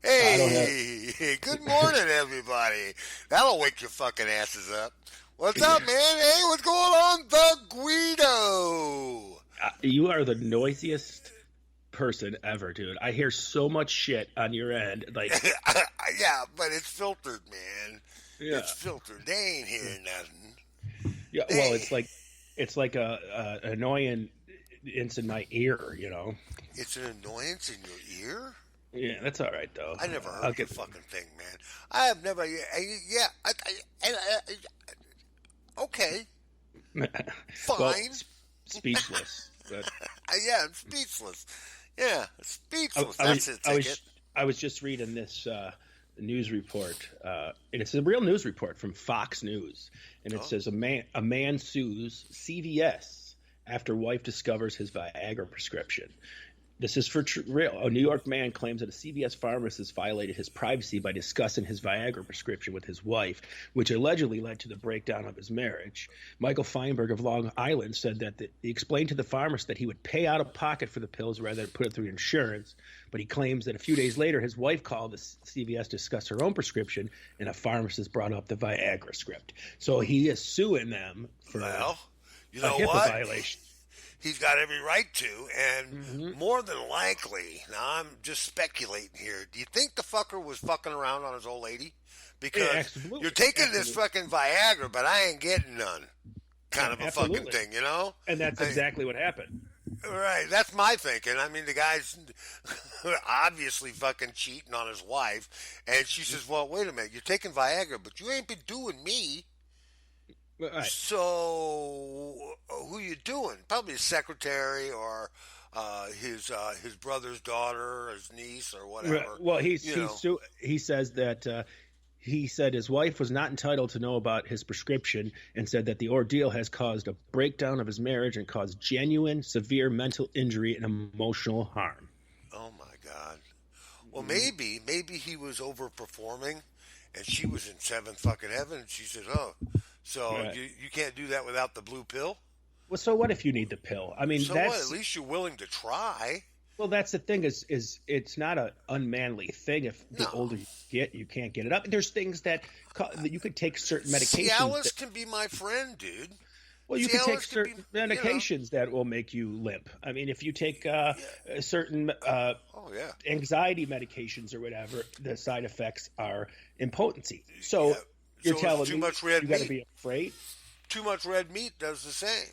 I don't have. Hey, good morning, everybody. That'll wake your fucking asses up. What's up, man? Hey, what's going on, the Guido? You are the noisiest person ever, dude. I hear so much shit on your end. Like, Yeah, but it's filtered, man. It's yeah, filtered. They ain't hearing nothing. yeah. Well, They, it's like a annoying. It's in my ear, you know. it's an annoyance in your ear. Yeah, that's all right though. I never I'll heard the get. fucking thing, man. I have never. Yeah. Okay, Well, fine. speechless. But Yeah, I'm speechless. Yeah, I, speechless. I was That's the I ticket. was I was just reading this news report, and it's a real news report from Fox News, and it Oh, says a man sues CVS after wife discovers his Viagra prescription. This is for real. A New York man claims that a CVS pharmacist violated his privacy by discussing his Viagra prescription with his wife, which allegedly led to the breakdown of his marriage. Michael Feinberg of Long Island said that he explained to the pharmacist that he would pay out of pocket for the pills rather than put it through insurance. But he claims that a few days later, his wife called the CVS to discuss her own prescription, and a pharmacist brought up the Viagra script. So he is suing them for well, you a know HIPAA what? violation. He's got every right to, and Hmm. more than likely, now I'm just speculating here. Do you think the fucker was fucking around on his old lady? Yeah, Because you're absolutely, taking this absolutely, fucking Viagra, but I ain't getting none. Kind of a fucking absolutely. thing, you know? And that's I, exactly what happened. right, that's my thinking. I mean, the guy's obviously fucking cheating on his wife, and she says, "Well, wait a minute, you're taking Viagra, but you ain't been doing me." Right. So, who you doing? Probably his secretary or his brother's daughter, or his niece, or Right. whatever. Well, You know, he says that he said his wife was not entitled to know about his prescription, and said that the ordeal has caused a breakdown of his marriage and caused genuine, severe mental injury and emotional harm. oh my God. Well, Mhm. maybe he was overperforming, and she was in seventh fucking heaven. And she says, "Oh, so Right. you can't do that without the blue pill." Well, so what if you need the pill? I mean, So what? At least you're willing to try. that's the thing is it's not an unmanly thing. If the No. older you get, you can't get it up. There's things that you could take certain medications. Cialis can be my friend, dude. Well, you could take Cialis can be, certain you know. medications that will make you limp. I mean, if you take Yeah. certain Oh yeah. anxiety medications or whatever, the side effects are impotency. Yeah. So you're So it's telling too me much red you got to meat. be afraid? Too much red meat does the same.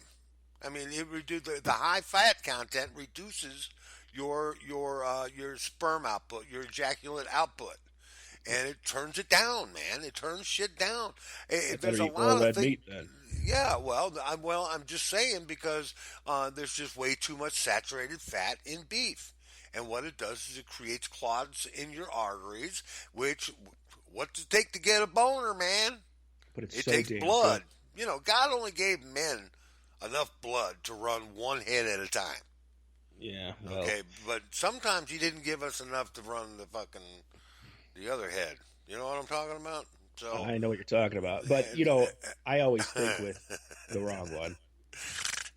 I mean, it reduce the high fat content reduces your sperm output, your ejaculate output, and it turns it down, man. It turns shit down. I better There's a eat more lot of red things. meat then. Yeah, I'm just saying because there's just way too much saturated fat in beef, and what it does is it creates clogs in your arteries. Which, what's it take to get a boner, man? But it's It so takes damn good. blood. You know, God only gave men enough blood to run one head at a time. Yeah, well, Okay, but sometimes He didn't give us enough to run the other head. You know what I'm talking about? So, I know what you're talking about. But I always think with the wrong one.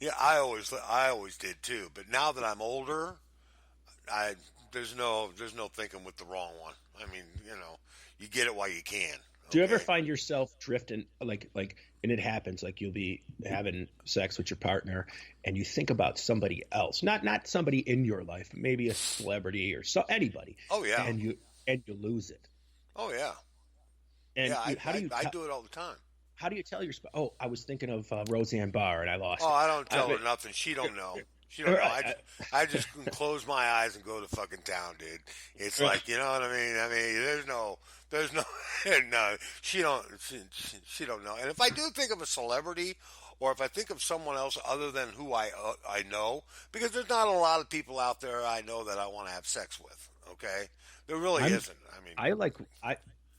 yeah, I always did too. But now that I'm older, I there's no thinking with the wrong one. I mean, you get it while you can. Do you ever Okay. find yourself drifting and it happens like you'll be having sex with your partner and you think about somebody else, not somebody in your life, maybe a celebrity or anybody, Oh yeah. and you lose it. Oh yeah. And Yeah. I how do I, you I do it all the time. how do you tell your spouse? Oh, I was thinking of Roseanne Barr and I lost Oh, it. I don't I tell her mean, nothing. She don't know. She don't know. I right, just, I just can close my eyes and go to fucking town, dude. It's like, you know what I mean? I mean, there's no, no. She don't know. And if I do think of a celebrity, or if I think of someone else other than who I know, because there's not a lot of people out there I know that I want to have sex with. Okay, there really I'm isn't. I mean, I like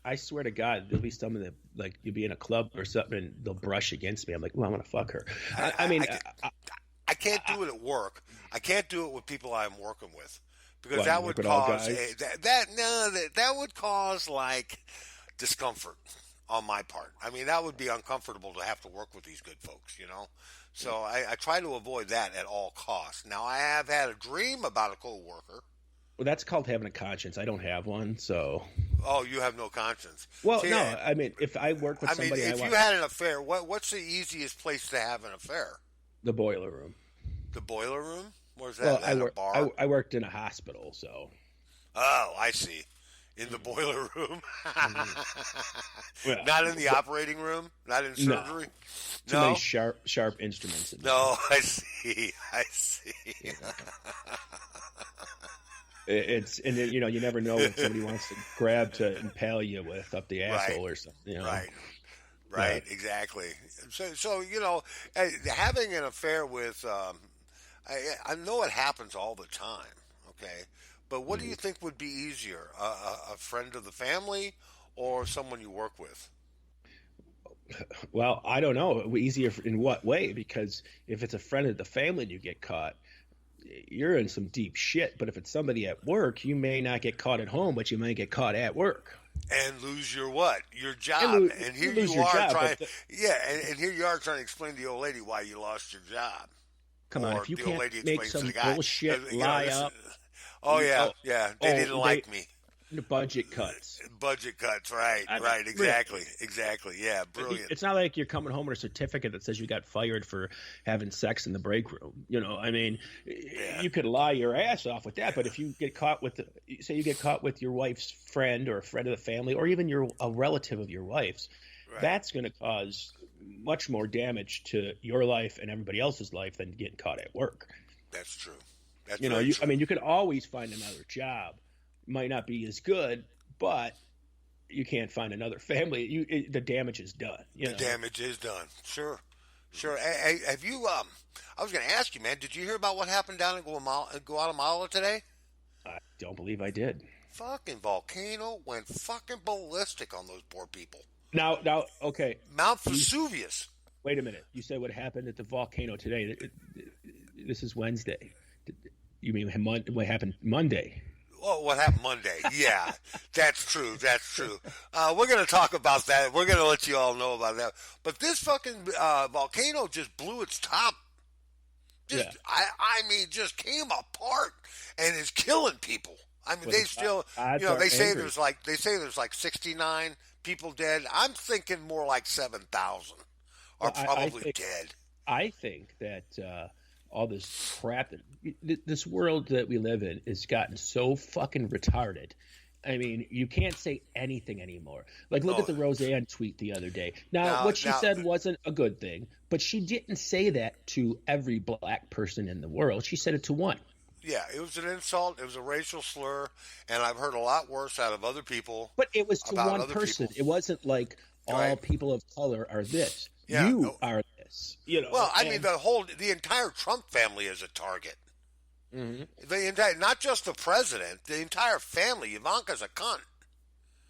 I swear to God, there'll be some of the like you'll be in a club or something, and they'll brush against me. I'm like, well, I'm gonna fuck her. I, I, I I, mean, I, I can't do it at work. I can't do it with people I'm working with because well, you that work would with all cause guys. that would cause like discomfort on my part. I mean, that would be uncomfortable to have to work with these good folks, you know. So I try to avoid that at all costs. Now I have had a dream about a coworker. Well, that's called having a conscience. I don't have one, so. Oh, you have no conscience. Well, See, no. I mean, if I work with somebody, if you had an affair, what's the easiest place to have an affair? the boiler room. The boiler room? Where's that? Well, Is that a bar? I worked in a hospital, so. Oh, I see. In the boiler room? Well, Not in the operating room? Not in surgery? Too many sharp instruments in there. No, I see. I see. It's and you know, you never know what somebody wants to grab to impale you with up the asshole or something. You know? Right, exactly. So you know, having an affair with, I know it happens all the time. Okay, but what do you think would be easier, a friend of the family or someone you work with? Well, I don't know. Easier in what way? Because if it's a friend of the family and you get caught, you're in some deep shit. But if it's somebody at work, you may not get caught at home, but you may get caught at work. And lose your what? Your job. And here you are trying. And here you are trying to explain to the old lady why you lost your job. Come on, if you can't make some bullshit lie up. Oh yeah, they didn't like me. The budget cuts. Right, exactly. Yeah, brilliant. It's not like you're coming home with a certificate that says you got fired for having sex in the break room. You know, I mean, you could lie your ass off with that, but if you get caught with, say, you get caught with your wife's friend or a friend of the family, or even a relative of your wife's, that's going to cause much more damage to your life and everybody else's life than getting caught at work. That's true. I mean, you can always find another job. Might not be as good, but you can't find another family. The damage is done. The damage is done. Sure. Hey, have you? I was going to ask you, man. Did you hear about what happened down in Guatemala today? I don't believe I did. Fucking volcano went fucking ballistic on those poor people. Now, okay. Mount Vesuvius. Wait a minute. You said what happened at the volcano today. This is Wednesday. You mean what happened Monday? Oh, what happened Monday? Yeah, that's true. We're going to talk about that. We're going to let you all know about that. But this fucking volcano just blew its top. I mean, just came apart and is killing people. I mean, they still, they say there's like 69 people dead. I'm thinking more like 7,000 are probably dead. I think that all this crap this world that we live in has gotten so fucking retarded. I mean, you can't say anything anymore. Like, look at the Roseanne tweet the other day. Now, what she said wasn't a good thing, but she didn't say that to every black person in the world. She said it to one. Yeah, it was an insult. It was a racial slur, and I've heard a lot worse out of other people. But it was to one person. It wasn't like all people of color are this. Yeah, you are this. Well, I mean, the entire Trump family is a target. Mm-hmm. Not just the president, the entire family. Ivanka's a cunt.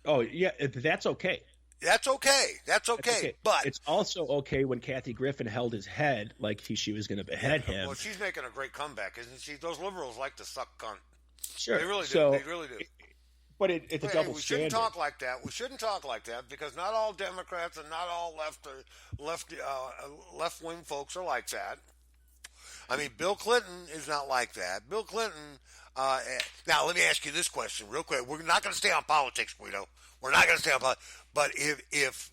Oh yeah, that's okay. That's okay. But it's also okay when Kathy Griffin held his head like she was going to behead him. Well, she's making a great comeback, isn't she? Those liberals like to suck cunt. Sure, they really do. They really do. But it's a double standard. We shouldn't talk like that. We shouldn't talk like that because not all Democrats and not all left wing folks are like that. I mean, Bill Clinton is not like that. Bill Clinton. Now, let me ask you this question real quick. We're not going to stay on politics, Guido. We're not going to stay on politics. But if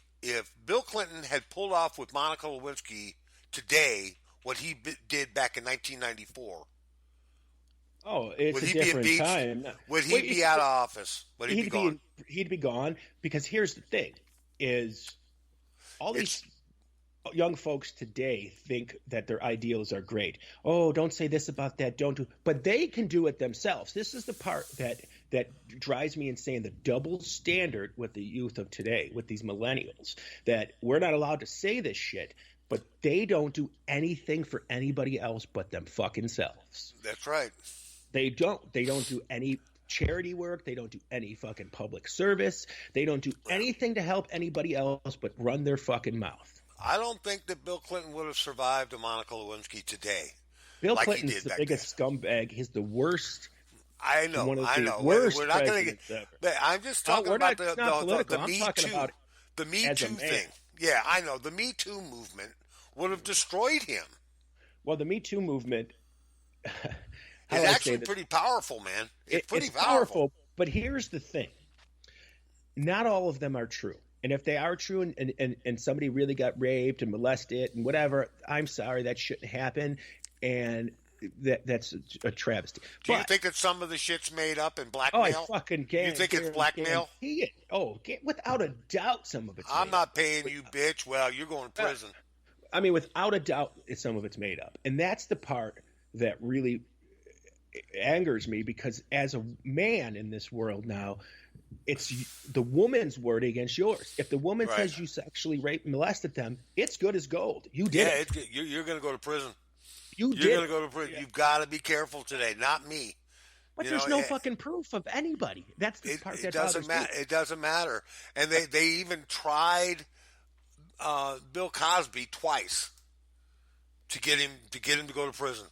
Bill Clinton had pulled off with Monica Lewinsky today what he did back in 1994. Oh, it's a different time. Would he be out of office? Would he be gone? He'd be gone because here's the thing: is all these young folks today think that their ideals are great. Oh, don't say this about that. Don't do. But they can do it themselves. This is the part that drives me insane. The double standard with the youth of today, with these millennials, that we're not allowed to say this shit. But they don't do anything for anybody else but them fucking selves. That's right. They don't do any charity work. They don't do any fucking public service. They don't do anything to help anybody else but run their fucking mouth. I don't think that Bill Clinton would have survived a Monica Lewinsky today. Bill Clinton's the biggest scumbag. He's the worst. I know. We're not going to get. I'm just talking about the Me Too. The Me Too thing. Yeah, I know. The Me Too movement would have destroyed him. Well, the Me Too movement. It's actually pretty powerful, man. It's pretty powerful. But here's the thing. Not all of them are true. And if they are true and somebody really got raped and molested and whatever, I'm sorry, that shouldn't happen. And that's a travesty. Do you think that some of the shit's made up and blackmail? Oh, I fucking You think it's blackmail? Without a doubt, some of it's I'm not paying you, bitch. Well, you're going to prison. I mean, without a doubt, some of it's made up. And that's the part that really angers me, because as a man in this world now, it's the woman's word against yours. If the woman says you sexually raped and molested them, it's good as gold. You did it. You're going to go to prison. You're going to go to prison. You've got to be careful today, not me. But there's no fucking proof of anybody. That's the part that bothers me. It doesn't matter. And they even tried Bill Cosby twice to get him to go to prison.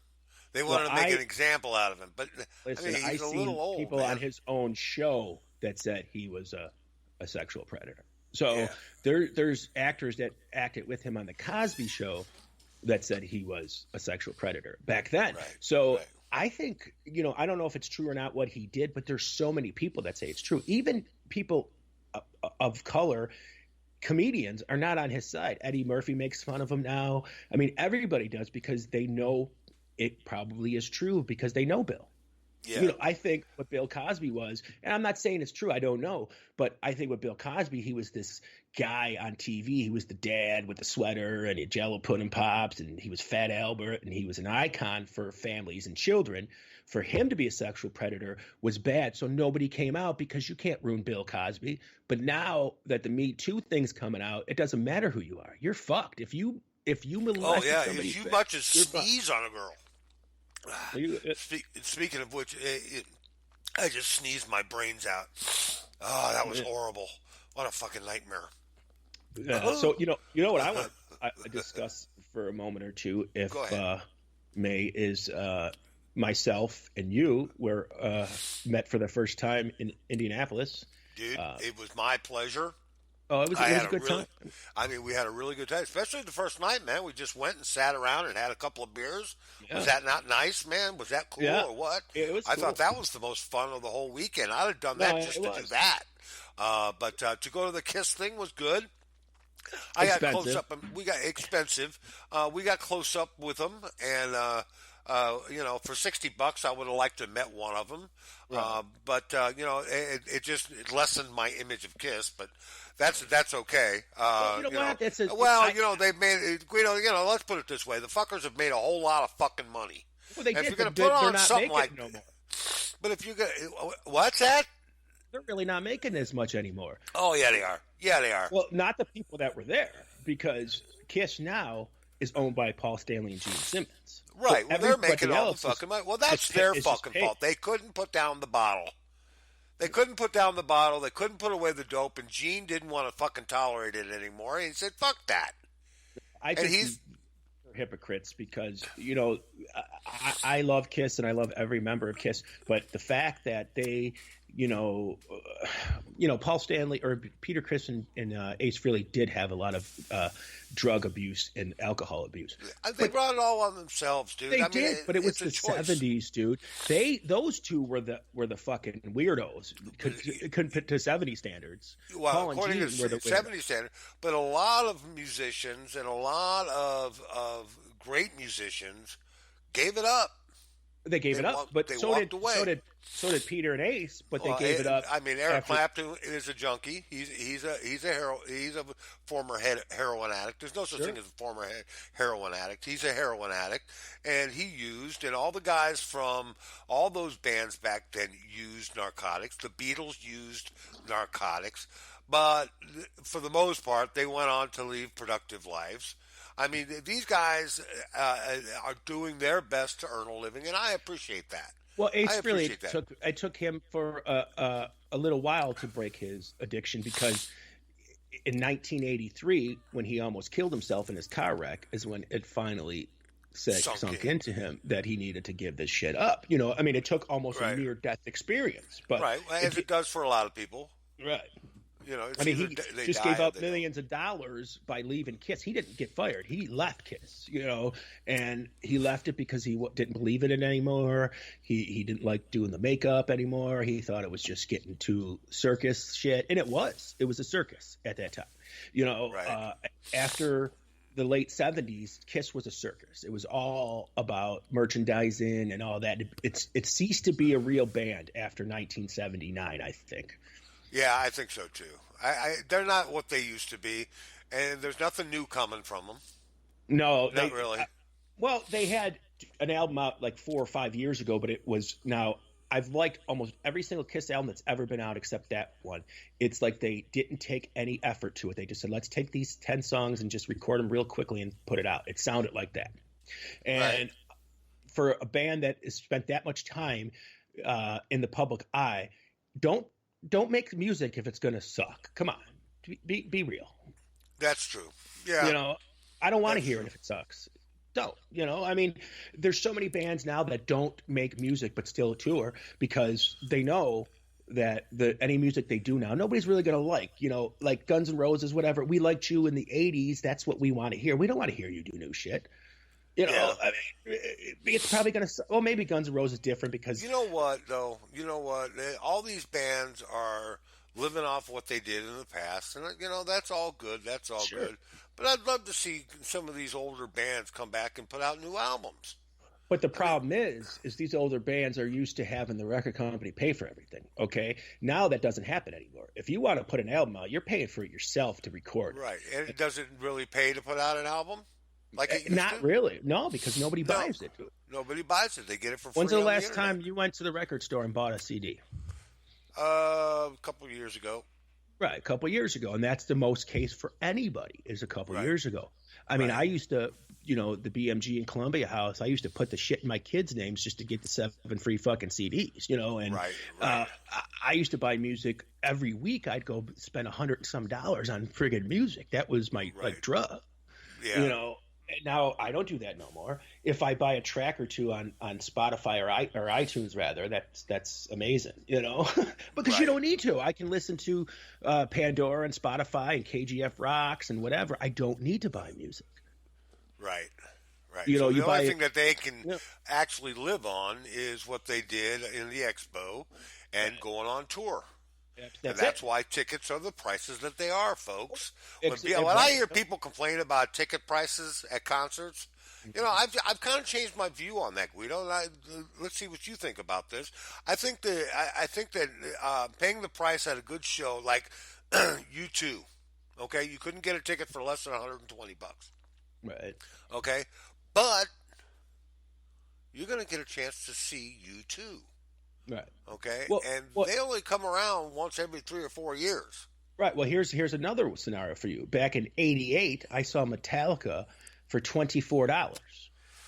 They wanted to make an example out of him. But listen, I mean, he's a little old. People on his own show that said he was a sexual predator. So there's actors that acted with him on the Cosby Show that said he was a sexual predator back then. I think, I don't know if it's true or not what he did, but there's so many people that say it's true. Even people of color, comedians, are not on his side. Eddie Murphy makes fun of him now. I mean, everybody does, because they know it probably is true, because they know Bill. Yeah. I think what Bill Cosby was, and I'm not saying it's true, I don't know, but I think with Bill Cosby, he was this guy on TV. He was the dad with the sweater and he had Jello pudding pops, and he was Fat Albert, and he was an icon for families and children. For him to be a sexual predator was bad, so nobody came out, because you can't ruin Bill Cosby. But now that the Me Too thing's coming out, it doesn't matter who you are. You're fucked. If you molest somebody, if you much as sneeze on a girl. Speaking of which, I just sneezed my brains out. Oh, that was horrible. What a fucking nightmare. So you know what I want to discuss for a moment or two, if May, is myself and you were met for the first time in Indianapolis. Dude, it was my pleasure. Oh, it was a good time. I mean, we had a really good time, especially the first night, man. We just went and sat around and had a couple of beers. Yeah. Was that not nice, man? Was that cool or what? It was I thought that was the most fun of the whole weekend. I'd have done that just to do that. But to go to the Kiss thing was good. I got close up. We got expensive. We got close up with them, and for $60, I would have liked to have met one of them. Right. But it just lessened my image of Kiss. But that's okay. What? They've made it. Let's put it this way: the fuckers have made a whole lot of fucking money. Well, they did. If you're going to put on something like no more. But if you're going, what's that? They're really not making as much anymore. Oh yeah, they are. Yeah, they are. Well, not the people that were there, because Kiss now is owned by Paul Stanley and Gene Simmons. Right. Well, they're making all the fucking money. Well, that's their fucking fault. They couldn't put down the bottle. They couldn't put away the dope, and Gene didn't want to fucking tolerate it anymore. He said, "Fuck that." I think he's hypocrites, because I love Kiss and I love every member of Kiss, but the fact that they Paul Stanley or Peter Criss and Ace Frehley did have a lot of drug abuse and alcohol abuse. They brought it all on themselves, dude. They did, but it was the 70s, dude. Those two were the fucking weirdos. Couldn't fit to 70s standards. Well, Paul according to 70s standards, but a lot of musicians and a lot of great musicians gave it up. They gave it up, but so did Peter and Ace. But they gave it up. I mean, Eric Clapton is a junkie. He's a former heroin addict. There's no such thing as a former heroin addict. He's a heroin addict, and he used, and all the guys from all those bands back then used narcotics. The Beatles used narcotics, but for the most part, they went on to live productive lives. I mean, these guys are doing their best to earn a living, and I appreciate that. Well, Ace really took him for a little while to break his addiction, because in 1983, when he almost killed himself in his car wreck, is when it finally sunk into him that he needed to give this shit up. I mean, it took almost a near-death experience. But as it does for a lot of people. Right. It's I mean, either he they just die gave or up they don't. millions of dollars by leaving Kiss. He didn't get fired. He left Kiss, and he left it because he didn't believe in it anymore. He didn't like doing the makeup anymore. He thought it was just getting too circus shit, and it was. It was a circus at that time. Right. After the late 70s, Kiss was a circus. It was all about merchandising and all that. It ceased to be a real band after 1979, I think. Yeah, I think so too. They're not what they used to be, and there's nothing new coming from them. No, Not really. Well, they had an album out like 4 or 5 years ago, but it was now. I've liked almost every single Kiss album that's ever been out except that one. It's like they didn't take any effort to it. They just said, let's take these 10 songs and just record them real quickly and put it out. It sounded like that. And Right. for a band that has spent that much time in the public eye, don't make music if it's going to suck. Come on. Be real. That's true. Yeah. I don't want to That's hear true. it if it sucks. Don't. I mean, there's so many bands now that don't make music but still tour because they know that any music they do now, nobody's really going to like. Like Guns N' Roses, whatever. We liked you in the 80s. That's what we want to hear. We don't want to hear you do new shit. Yeah. I mean, it's probably going to – well, maybe Guns N' Roses is different because – You know what, though? You know what? All these bands are living off what they did in the past, and that's all good. That's all Sure. good. But I'd love to see some of these older bands come back and put out new albums. But the problem is these older bands are used to having the record company pay for everything. Okay, now that doesn't happen anymore. If you want to put an album out, you're paying for it yourself to record. Right. And it doesn't really pay to put out an album like it used Not to? really, no, because nobody No. buys it. Nobody buys it. They get it for free. When's the on last internet. time you went to the record store and bought a CD? A couple of years ago. Right, a couple years ago, and that's the most case for anybody is a couple Right. years ago. I mean, Right. I used to, the BMG in Columbia House, I used to put the shit in my kids' names just to get the 7 free fucking CDs, and Right. I used to buy music every week. I'd go spend $100 and some on friggin' music. That was my Right. drug, Yeah. And now I don't do that no more. If I buy a track or two on Spotify or iTunes, rather, that's amazing, because Right. you don't need to. I can listen to Pandora and Spotify and KGF Rocks and whatever. I don't need to buy music. Right. Right. You know, So you the buy- only thing that they can Yeah. actually live on is what they did in the expo and going on tour. And that's why tickets are the prices that they are, folks. When I hear people complain about ticket prices at concerts, I've kind of changed my view on that, Guido. Let's see what you think about this. I think that paying the price at a good show like U2, okay, you couldn't get a ticket for less than $120. Right. Okay, but you're going to get a chance to see U2. Right. Okay, Well- and well- they only come around once every 3 or 4 years. Right. Well, here's another scenario for you. Back in '88, I saw Metallica for $24.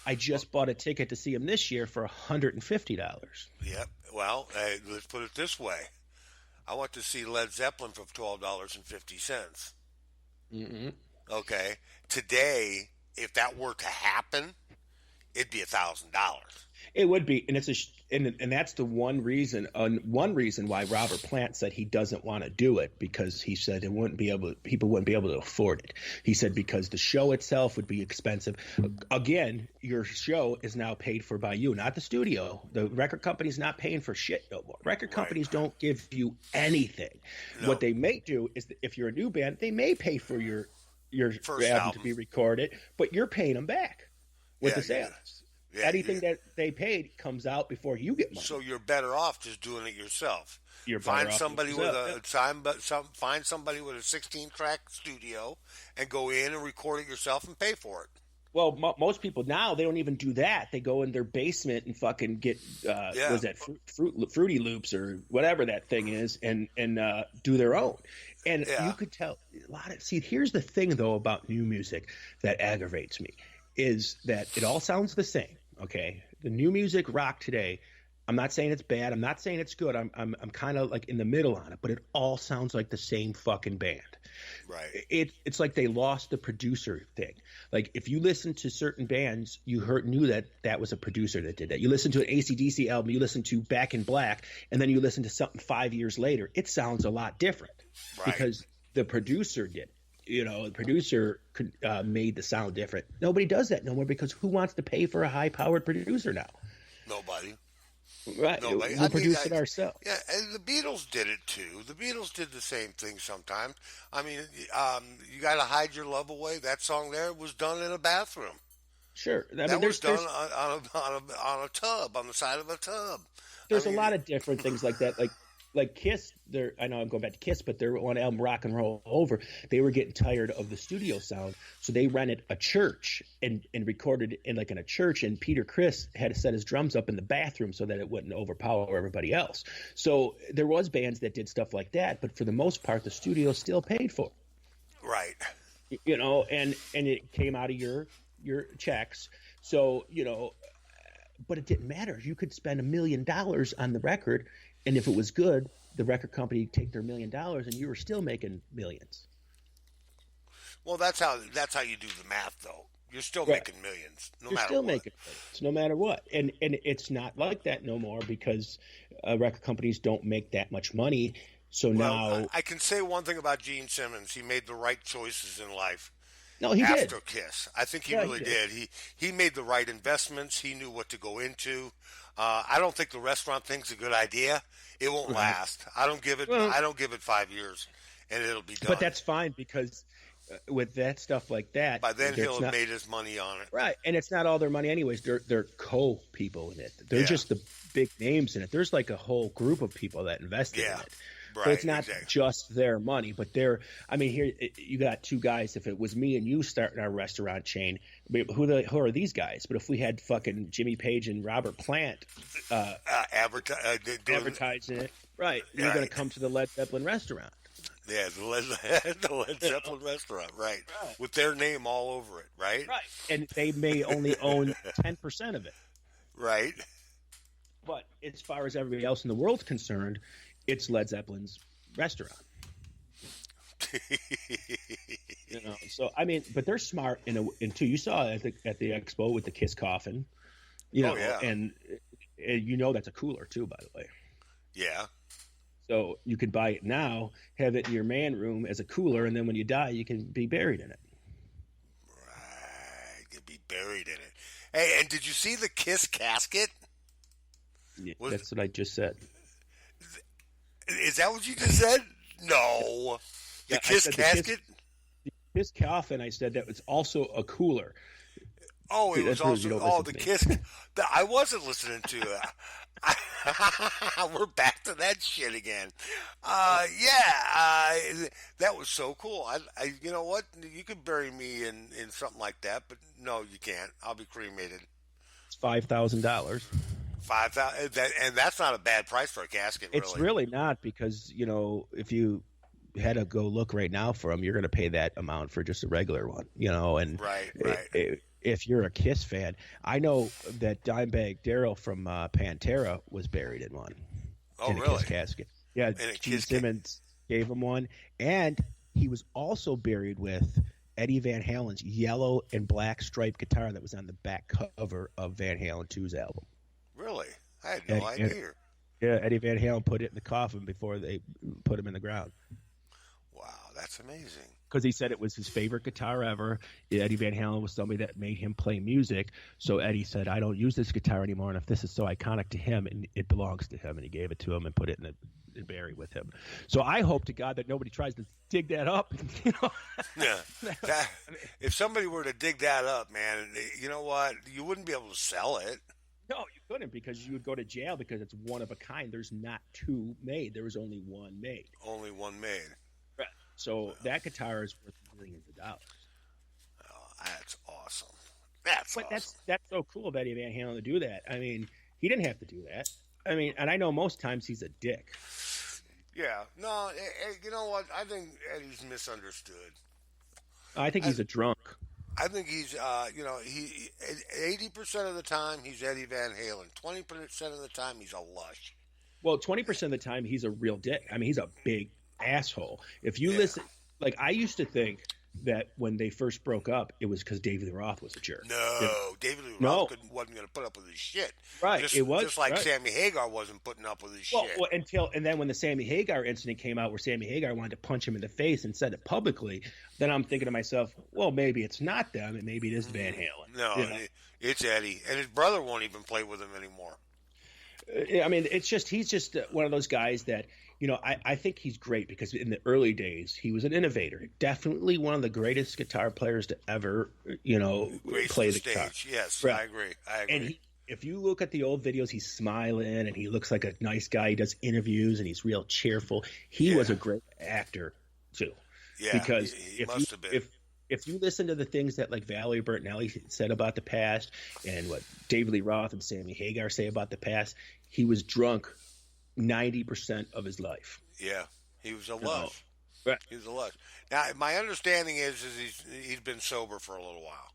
I just bought a ticket to see them this year for $150. Yep. Well, let's put it this way: I went to see Led Zeppelin for $12.50. Mm-hmm. Okay, today, if that were to happen, it'd be $1,000. It would be, and and that's the one reason why Robert Plant said he doesn't want to do it, because he said people wouldn't be able to afford it. He said because the show itself would be expensive. Again, your show is now paid for by you, not the studio. The record company's not paying for shit no more. Record companies don't give you anything. No. What they may do is that if you're a new band, they may pay for your First album album. to be recorded, but you're paying them back with the Yeah, sales. Yeah, Anything that they paid comes out before you get money. So you're better off just doing it yourself. You're better Find off somebody doing with it find somebody with a 16-track studio and go in and record it yourself and pay for it. Well, most people now, they don't even do that. They go in their basement and fucking get was that Fruity Loops or whatever that thing is, and do their own. And you could tell a lot of. See, here's the thing though about new music that aggravates me is that it all sounds the same. Okay, the new music rock today I'm not saying it's bad. I'm not saying it's good. I'm kind of like in the middle on it, but it all sounds like the same fucking band. Right. It's like they lost the producer thing. Like if you listen to certain bands, you knew that was a producer that did that. You listen to an AC/DC album, you listen to Back in Black, and then you listen to something 5 years later. It sounds a lot different because the producer did it. The producer made the sound different. Nobody does that no more because who wants to pay for a high-powered producer now? Nobody. Right. Nobody. We'll produce it ourselves. Yeah, and the Beatles did it too. The Beatles did the same thing sometimes. I mean, you got to hide your love away. That song there was done in a bathroom. Sure. That was done on a tub, on the side of a tub. There's a lot of different things like that. Like Kiss, I know I'm going back to Kiss, but their one album, Rock and Roll Over, they were getting tired of the studio sound, so they rented a church and recorded in a church. And Peter Criss had to set his drums up in the bathroom so that it wouldn't overpower everybody else. So there was bands that did stuff like that, but for the most part, the studio still paid for it. Right. And it came out of your checks. So but it didn't matter. You could spend $1 million on the record. And if it was good, the record company would take their $1 million, and you were still making millions. Well, that's how you do the math, though. You're still making millions, no matter what. You're still making millions, no matter what. And it's not like that no more because record companies don't make that much money. So now I can say one thing about Gene Simmons: he made the right choices in life. No, he did. After Kiss, I think he really did. He made the right investments. He knew what to go into. I don't think the restaurant thing's a good idea. It won't last. I don't give it 5 years, and it'll be done. But that's fine because with that stuff like that, by then he'll have made his money on it. Right, and it's not all their money anyways. They're co-people in it. They're just the big names in it. There's like a whole group of people that invested in it. Right, so it's not just their money, but here you got two guys. If it was me and you starting our restaurant chain, who are these guys? But if we had fucking Jimmy Page and Robert Plant advertising it, right? You're going to come to the Led Zeppelin restaurant. Yeah, the Led Zeppelin restaurant, right? With their name all over it, right? Right, and they may only own 10% of it, right? But as far as everybody else in the world's concerned, it's Led Zeppelin's restaurant. So but they're smart in too. You saw it at the expo with the Kiss coffin, and that's a cooler too, by the way. Yeah. So you could buy it now, have it in your man room as a cooler, and then when you die, you can be buried in it. Right, you can be buried in it. Hey, and did you see the Kiss casket? Yeah, that's what I just said. Is that what you just said? No. The Kiss casket? The Kiss coffin, I said that was also a cooler. Oh, it was also the Kiss. I wasn't listening to it. We're back to that shit again. That was so cool. I you know what? You could bury me in something like that, but no, you can't. I'll be cremated. It's $5,000. $5,000, and that's not a bad price for a casket. Really. It's really not because if you had to go look right now for them, you're going to pay that amount for just a regular one. And right. If you're a Kiss fan, I know that Dimebag Darrell from Pantera was buried in one. Oh, in a really? Kiss casket. Yeah, Gene Simmons gave him one, and he was also buried with Eddie Van Halen's yellow and black striped guitar that was on the back cover of Van Halen 2's album. Really? I had no idea. Yeah, Eddie Van Halen put it in the coffin before they put him in the ground. Wow, that's amazing. Because he said it was his favorite guitar ever. Eddie Van Halen was somebody that made him play music. So Eddie said, I don't use this guitar anymore, and if this is so iconic to him, and it belongs to him, and he gave it to him and put it in and buried with him. So I hope to God that nobody tries to dig that up. Yeah. If somebody were to dig that up, man, you know what? You wouldn't be able to sell it. No, you couldn't because you would go to jail because it's one of a kind. There's not two made. There was only one made. Only one made. Right. So that guitar is worth millions of dollars. Oh, that's awesome. That's so cool of Eddie Van Halen to do that. I mean, he didn't have to do that. I mean, and I know most times he's a dick. Yeah. No, you know what? I think Eddie's misunderstood. I think he's a drunk. I think he's, he 80% of the time he's Eddie Van Halen. 20% of the time he's a lush. Well, 20% of the time he's a real dick. I mean, he's a big asshole. If you Yeah. listen, like I used to think that when they first broke up, it was because David Lee Roth was a jerk. No, David Lee Roth No, wasn't going to put up with his shit. right. Just It was just like right. Sammy Hagar wasn't putting up with his Well, shit. well, and then when the Sammy Hagar incident came out, where Sammy Hagar wanted to punch him in the face and said it publicly, then I'm thinking to myself, well, maybe it's not them, and maybe it is Van Halen. No, it's Eddie, and his brother won't even play with him anymore. I mean, it's just he's just one of those guys that I think he's great because in the early days he was an innovator, definitely one of the greatest guitar players to ever Grace play the the stage. guitar. Yes, Right. I agree. I agree. And if you look at the old videos, he's smiling and he looks like a nice guy. He does interviews and he's real cheerful. He was a great actor too. Yeah, Because he must have been. if you listen to the things that like Valerie Bertinelli said about the past and what David Lee Roth and Sammy Hagar say about the past, he was drunk 90% of his life. Yeah, he was a lush. Right. He was a lush. Now, my understanding is he's been sober for a little while.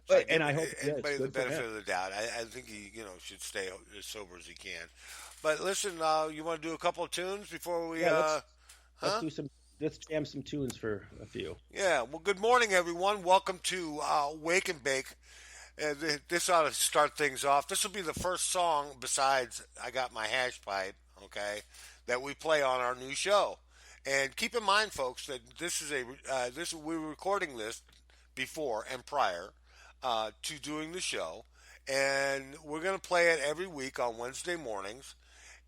But, and I hope anybody the good for benefit him. of the doubt. I think he should stay as sober as he can. But listen, you want to do a couple of tunes before we? Yeah, huh? Let's jam some tunes for a few. Yeah. Well, good morning, everyone. Welcome to Wake and Bake. This ought to start things off. This will be the first song besides "I Got My Hash Pipe," okay, that we play on our new show. And keep in mind, folks, that this is we're recording this before and prior to doing the show, and we're going to play it every week on Wednesday mornings.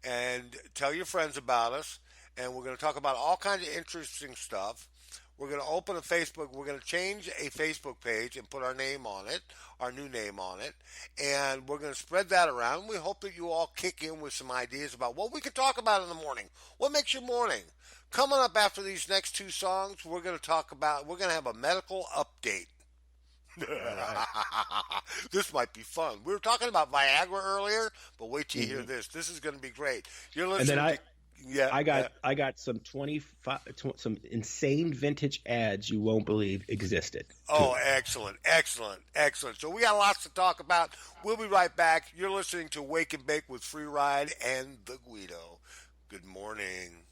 And tell your friends about us. And we're going to talk about all kinds of interesting stuff. We're going to open a Facebook. We're going to change a Facebook page and put our name on it, our new name on it, and we're going to spread that around. We hope that you all kick in with some ideas about what we could talk about in the morning. What makes your morning? Coming up after these next two songs, we're going to have a medical update. Right. This might be fun. We were talking about Viagra earlier, but wait till you hear this. This is going to be great. You're listening. And then Yeah, I got some some insane vintage ads you won't believe existed. Oh, excellent, excellent, excellent. So we got lots to talk about. We'll be right back. You're listening to Wake and Bake with Free Ride and the Guido. Good morning.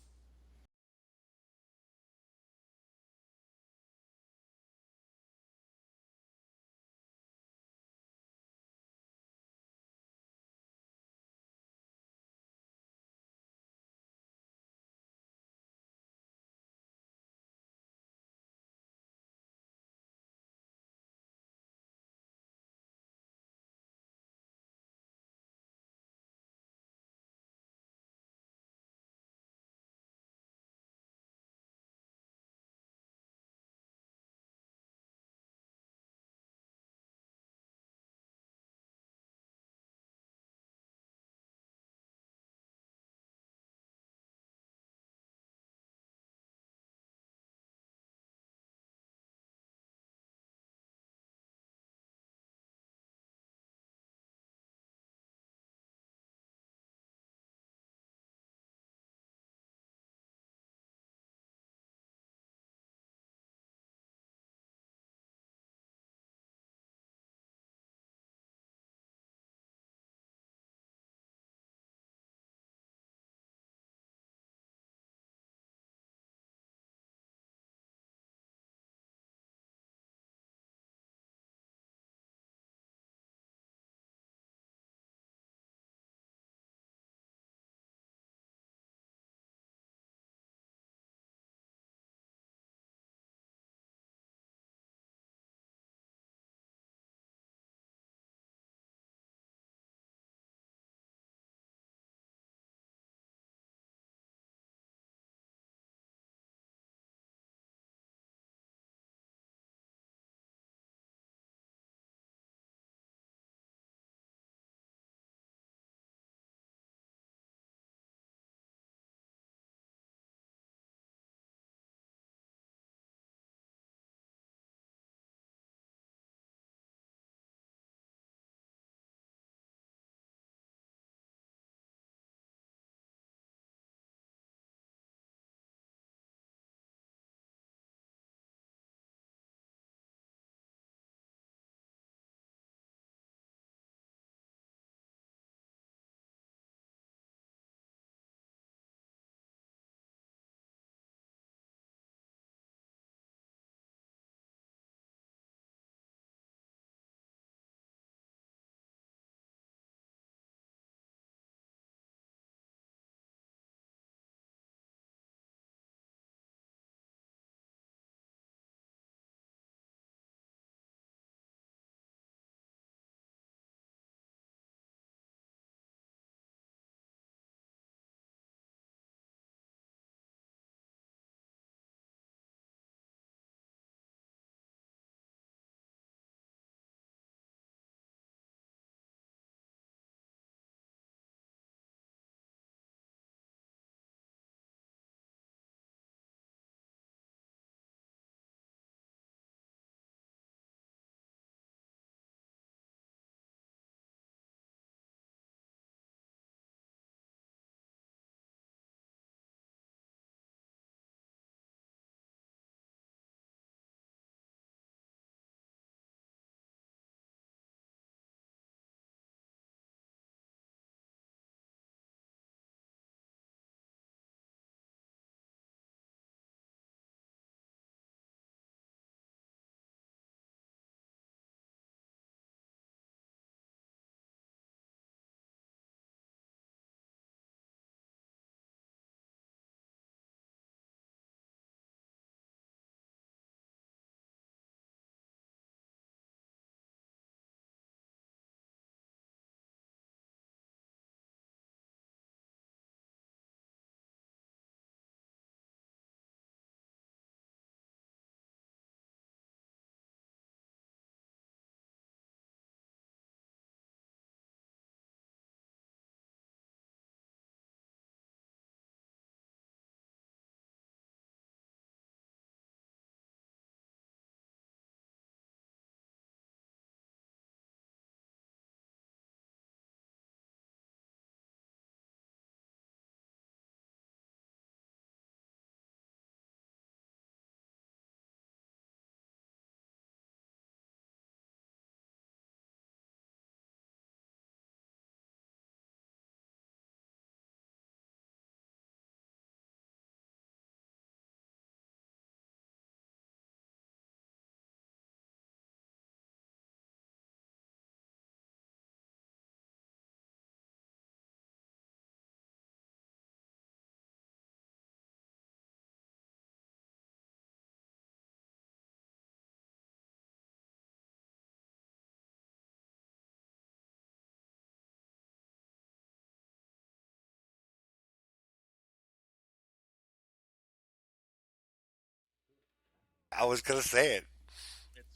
I was gonna say it.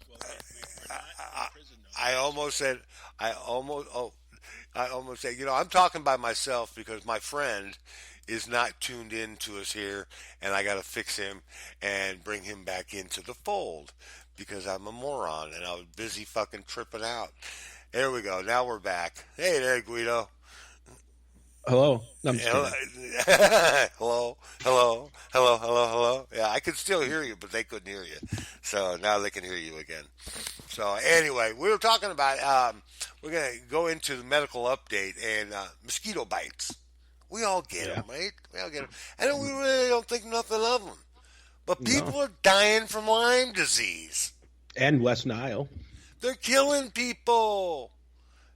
Well, we're not in I, prison no I more. almost said. I almost said. I'm talking by myself because my friend is not tuned in to us here, and I got to fix him and bring him back into the fold because I'm a moron and I was busy fucking tripping out. There we go. Now we're back. Hey there, Guido. Hello? No, I'm just Hello, kidding. hello. Yeah, I could still hear you, but they couldn't hear you. So now they can hear you again. So anyway, we were talking about we're gonna go into the medical update and mosquito bites. We all get Yeah. them, right? We all get them, and we really don't think nothing of them. But No. people are dying from Lyme disease. And West Nile. They're killing people.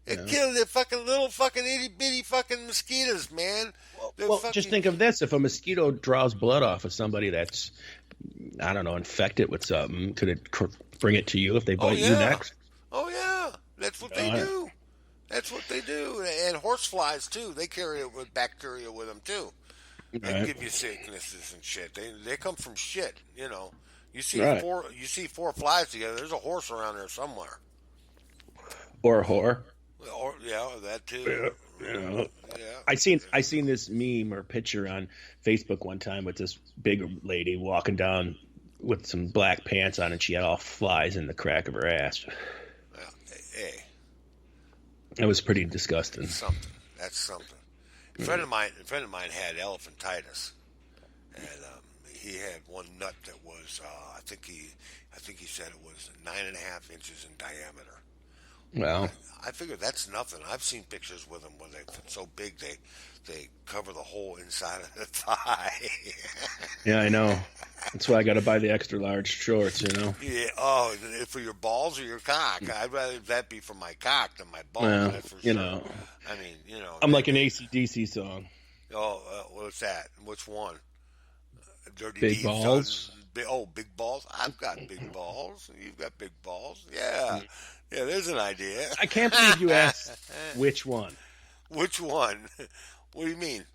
They're Yeah. killing the fucking little fucking itty bitty fucking mosquitoes, man. They're Well, fucking. just think of this. If a mosquito draws blood off of somebody that's, I don't know, infected with something, could it bring it to you if they bite you next? Oh yeah, that's what they do. That's what they do. And horseflies too. They carry it with bacteria with them too. They Right. give you sicknesses and shit. They come from shit. You see Right. four flies together. There's a horse around there somewhere. Or a whore. Or yeah, that too. You know. Yeah. I seen this meme or picture on Facebook one time with this big lady walking down with some black pants on, and she had all flies in the crack of her ass. Well, hey, It was pretty disgusting. something. That's something. A friend of mine had elephantitis, and he had one nut that was I think he said it was 9.5 inches in diameter. Well, I figure that's nothing. I've seen pictures with them where they're so big they cover the whole inside of the thigh. yeah, I know. That's why I got to buy the extra large shorts. Yeah. Oh, for your balls or your cock? I'd rather that be for my cock than my balls. Well, That's for you sure. know. I mean, I'm like an AC/DC song. Oh, what's that? Which one? Dirty Big Deeds. balls. Big balls. I've got big balls. You've got big balls. Yeah. Yeah. There's an idea. I can't believe you asked which one. Which one? What do you mean?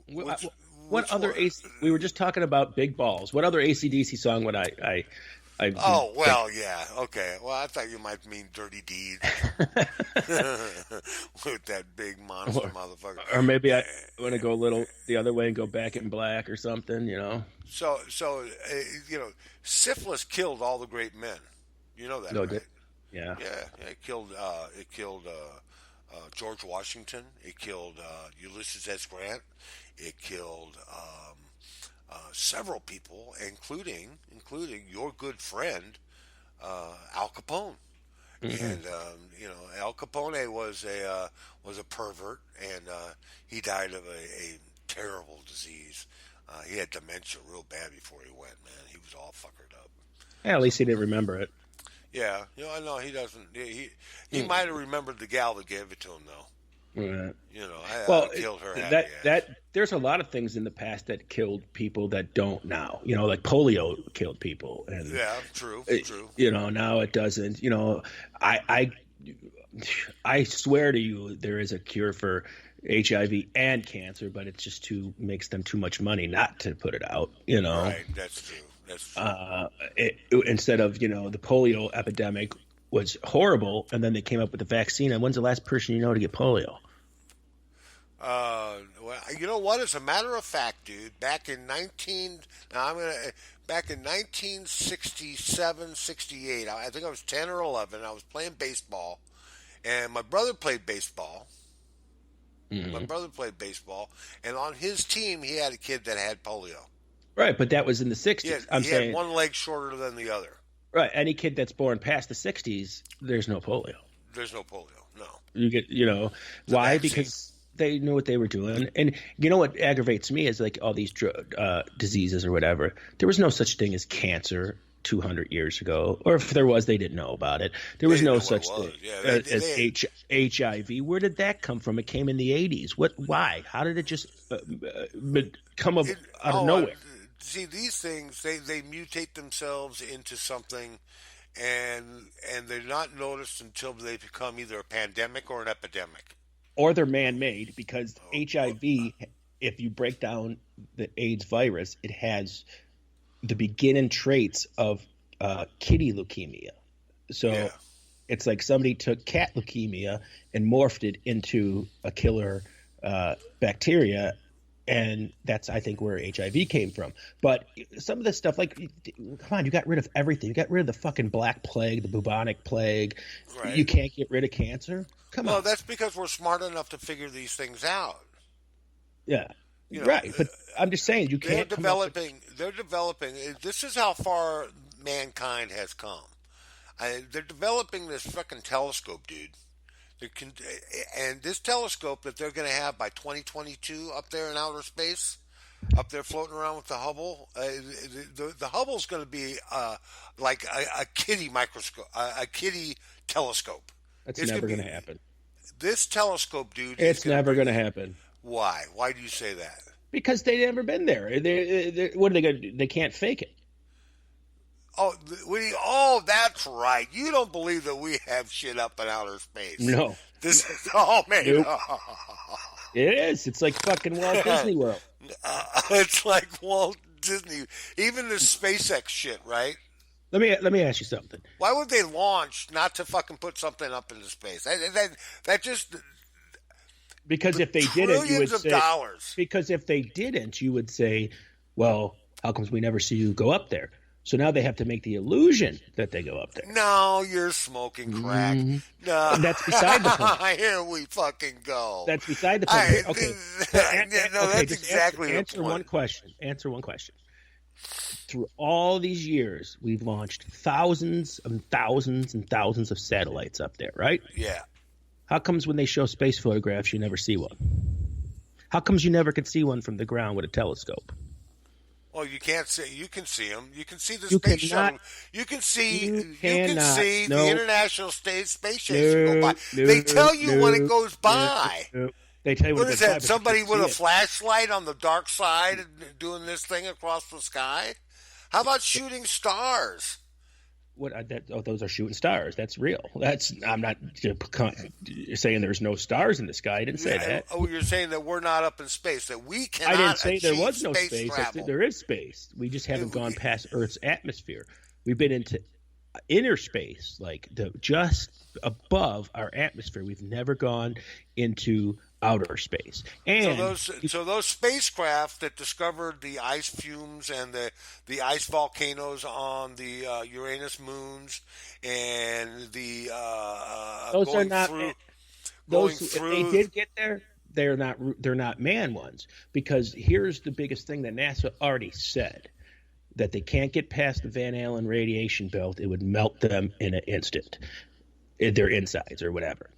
What Which other one? AC? We were just talking about big balls. What other AC/DC song would I Oh, well, yeah. Okay. Well, I thought you might mean Dirty Deeds. With that big monster motherfucker. Or maybe I want to go a little the other way and go Back in Black or something. So syphilis killed all the great men. You know that, No, right? yeah. Yeah. It killed George Washington. It killed Ulysses S. Grant. It killed several people, including your good friend Al Capone. Mm-hmm. And Al Capone was a pervert, and he died of a terrible disease. He had dementia real bad before he went. Man, he was all fuckered up. Yeah, at least he didn't remember it. Yeah, I know he doesn't. He might have remembered the gal that gave it to him though. Right. I killed her. That there's a lot of things in the past that killed people that don't now. Like polio killed people, and Yeah, true. Now it doesn't. I swear to you, there is a cure for HIV and cancer, but it just makes them too much money not to put it out. Right, that's true. Instead of the polio epidemic was horrible, and then they came up with the vaccine. And when's the last person to get polio? Well, you know what? As a matter of fact, dude, back in 1967, 68, I think I was 10 or 11. I was playing baseball, and my brother played baseball. Mm-hmm. My brother played baseball, and on his team, he had a kid that had polio. Right, but that was in the 60s. He had one leg shorter than the other. Right, any kid that's born past the 60s, there's no polio. There's no polio, no. You get, why? Because they knew what they were doing. And you know what aggravates me is like all these diseases or whatever. There was no such thing as cancer 200 years ago, or if there was, they didn't know about it. There was no such thing as HIV. Where did that come from? It came in the 80s. Why? How did it just come out of nowhere? See, these things, they mutate themselves into something, and they're not noticed until they become either a pandemic or an epidemic. Or they're man-made, because HIV, if you break down the AIDS virus, it has the beginning traits of kitty leukemia. So it's like somebody took cat leukemia and morphed it into a killer bacteria. And that's, I think, where HIV came from. But some of this stuff, like, come on, you got rid of everything. You got rid of the fucking Black Plague, the bubonic plague. Right. You can't get rid of cancer? Come on. Well, that's because we're smart enough to figure these things out. Yeah. You know, right. But I'm just saying, you can't. They're developing. This is how far mankind has come. They're developing this fucking telescope, dude. And this telescope that they're going to have by 2022 up there in outer space, up there floating around with the Hubble, the Hubble's going to be like a kiddie microscope, a kiddie telescope. That's never going to happen. This telescope, dude. It's never going to happen. Why? Why do you say that? Because they've never been there. What are they going to do? They can't fake it. Oh, that's right. You don't believe that we have shit up in outer space. No. Man. Nope. It is. It's like fucking Walt Disney World. It's like Walt Disney. Even the SpaceX shit, right? Let me ask you something. Why would they launch not to fucking put something up into space? That just... Because if they didn't, you would say... dollars. Because if they didn't, you would say, well, how comes we never see you go up there? So now they have to make the illusion that they go up there. No, you're smoking crack. Mm-hmm. No. That's beside the point. Here we fucking go. That's beside the point. That's exactly answer the point. One question. Answer one question. Through all these years, we've launched thousands and thousands and thousands of satellites up there, right? Yeah. How comes when they show space photographs, you never see one? How comes you never could see one from the ground with a telescope? Well, you can't see. You can see them. You can see the space shuttle. You can see. You can see the International Space Station go by. They tell you when it goes by. They tell you what is that? Somebody with a flashlight on the dark side doing this thing across the sky? How about shooting stars? Those are shooting stars. That's real. I'm not saying there's no stars in the sky. I didn't say that. Oh, you're saying that we're not up in space, that we cannot. I didn't say there was no space. Travel. There is space. We just haven't gone past Earth's atmosphere. We've been into inner space, like just above our atmosphere. We've never gone into outer space. And so those spacecraft that discovered the ice fumes and the ice volcanoes on the Uranus moons and the if they did get there, they're not manned ones, because here's the biggest thing that NASA already said, that they can't get past the Van Allen radiation belt. It would melt them in an instant, their insides or whatever.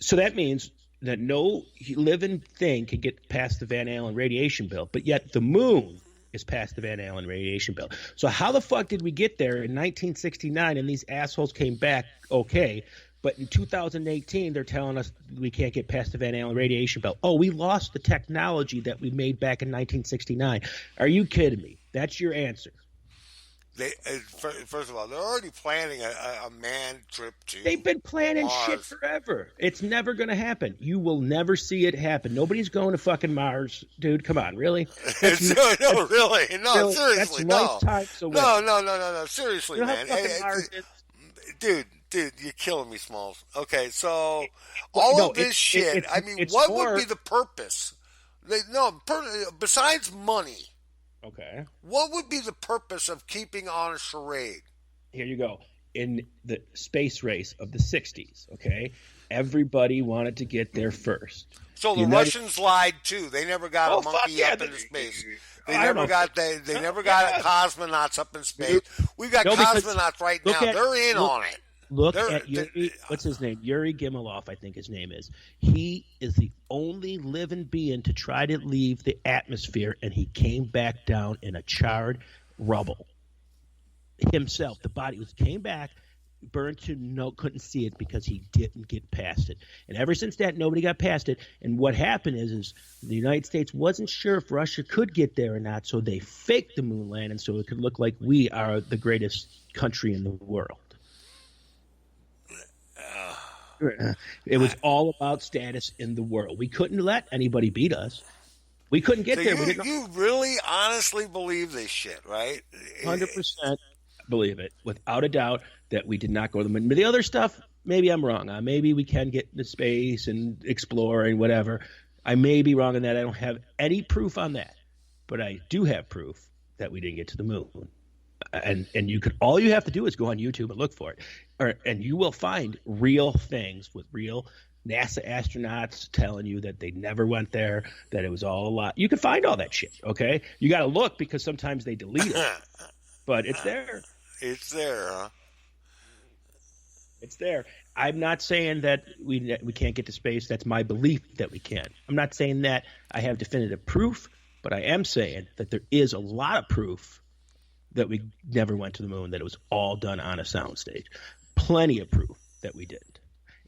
So that means that no living thing can get past the Van Allen radiation belt, but yet the moon is past the Van Allen radiation belt. So how the fuck did we get there in 1969 and these assholes came back okay, but in 2018 they're telling us we can't get past the Van Allen radiation belt? Oh, we lost the technology that we made back in 1969. Are you kidding me? That's your answer. First of all, they're already planning a manned trip to They've been planning Mars. Shit forever. It's never going to happen. You will never see it happen. Nobody's going to fucking Mars, dude. Come on, really? Really? No, seriously, no. Lifetimes away. No, seriously, you know man. How fucking Mars is? Dude, you're killing me, Smalls. Okay, so this shit. What would be the purpose? Besides money. Okay. What would be the purpose of keeping on a charade? Here you go. In the space race of the 60s, okay, everybody wanted to get there first. So the Russians lied too. They never got a monkey up into space. They never got cosmonauts up in space. We've got cosmonauts right now. They're in on it. Look at Yuri, what's his name? Yuri Gimilov, I think his name is. He is the only living being to try to leave the atmosphere, and he came back down in a charred rubble. Himself, the body came back, burned to couldn't see it because he didn't get past it. And ever since that, nobody got past it. And what happened is the United States wasn't sure if Russia could get there or not, so they faked the moon landing so it could look like we are the greatest country in the world. It was all about status in the world. We couldn't let anybody beat us. We couldn't get there. You really honestly believe this shit, right? 100%. believe it, without a doubt, that we did not go to the moon. But the other stuff, maybe I'm wrong. Maybe we can get into space and explore and whatever. I may be wrong in that. I don't have any proof on that, but I do have proof that we didn't get to the moon. And you can, all you have to do is go on YouTube and look for it, and you will find real things with real NASA astronauts telling you that they never went there, that it was all a lie. You can find all that shit. Okay, you got to look because sometimes they delete it, but it's there. It's there, huh? It's there. I'm not saying that we can't get to space. That's my belief that we can. I'm not saying that I have definitive proof, but I am saying that there is a lot of proof that we never went to the moon, that it was all done on a soundstage. Plenty of proof that we didn't.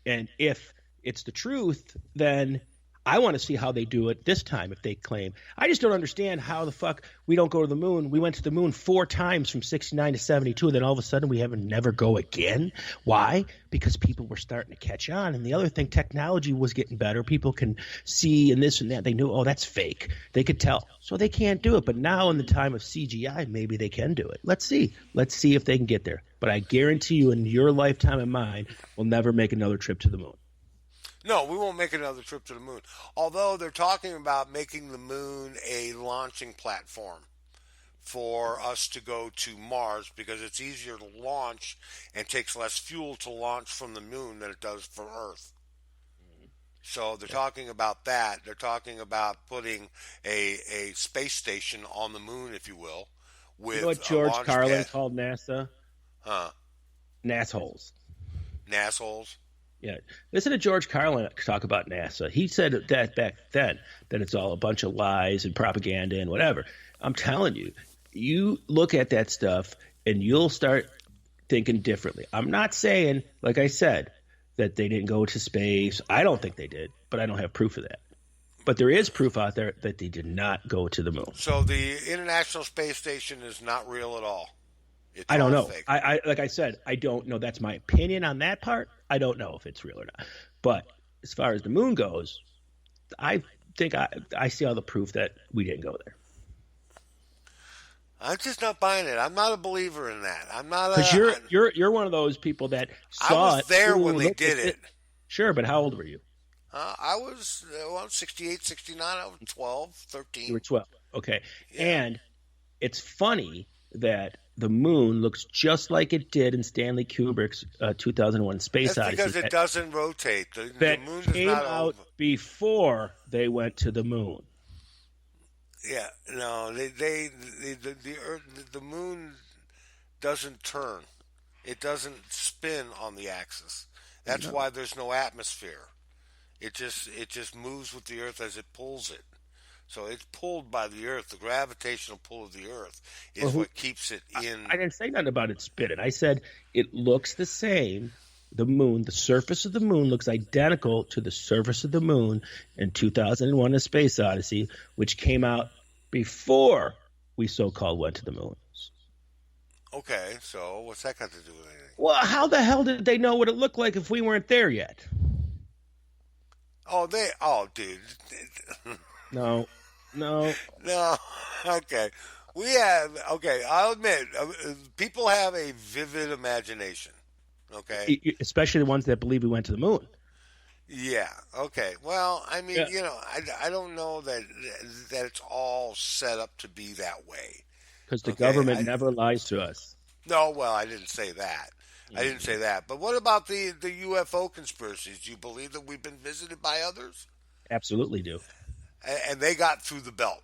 And if it's the truth, then I want to see how they do it this time if they claim. I just don't understand how the fuck we don't go to the moon. We went to the moon 4 times from 69 to 72, and then all of a sudden we never go again. Why? Because people were starting to catch on. And the other thing, technology was getting better. People can see and this and that. They knew, oh, that's fake. They could tell. So they can't do it. But now in the time of CGI, maybe they can do it. Let's see. Let's see if they can get there. But I guarantee you, in your lifetime and mine, we'll never make another trip to the moon. No, we won't make another trip to the moon. Although they're talking about making the moon a launching platform for us to go to Mars because it's easier to launch and takes less fuel to launch from the moon than it does from Earth. So they're talking about that. They're talking about putting a space station on the moon, if you will. With you know what George Carlin pad. called NASA? Huh? Nassholes. Nassholes? Yeah, listen to George Carlin talk about NASA. He said that back then that it's all a bunch of lies and propaganda and whatever. I'm telling you, you look at that stuff and you'll start thinking differently. I'm not saying, like I said, that they didn't go to space. I don't think they did, but I don't have proof of that. But there is proof out there that they did not go to the moon. So the International Space Station is not real at all. It's I don't know. Fake. I like I said, I don't know. That's my opinion on that part. I don't know if it's real or not. But as far as the moon goes, I think I see all the proof that we didn't go there. I'm just not buying it. I'm not a believer in that. I'm not because you're one of those people that saw I was there when they did it. Sure, but how old were you? I was 68, 69. I was 12, 13. You were 12. Okay. Yeah. And it's funny that the moon looks just like it did in Stanley Kubrick's 2001 Space Odyssey. That's because it doesn't rotate. The moon does came not out before they went to the moon. Yeah, no, the moon doesn't turn. It doesn't spin on the axis. That's why there's no atmosphere. It just moves with the Earth as it pulls it. So it's pulled by the Earth. The gravitational pull of the Earth is what keeps it in. I didn't say nothing about it spinning. I said it looks the same. The moon, the surface of the moon looks identical to the surface of the moon in 2001: A Space Odyssey, which came out before we so-called went to the moon. Okay, so what's that got to do with anything? Well, how the hell did they know what it looked like if we weren't there yet? Dude. No. Okay. I'll admit, people have a vivid imagination. Okay. Especially the ones that believe we went to the moon. Yeah. Okay. Well, I mean, I don't know that it's all set up to be that way. Because the government never lies to us. No, well, I didn't say that. I didn't say that. But what about the UFO conspiracies? Do you believe that we've been visited by others? Absolutely do. And they got through the belt.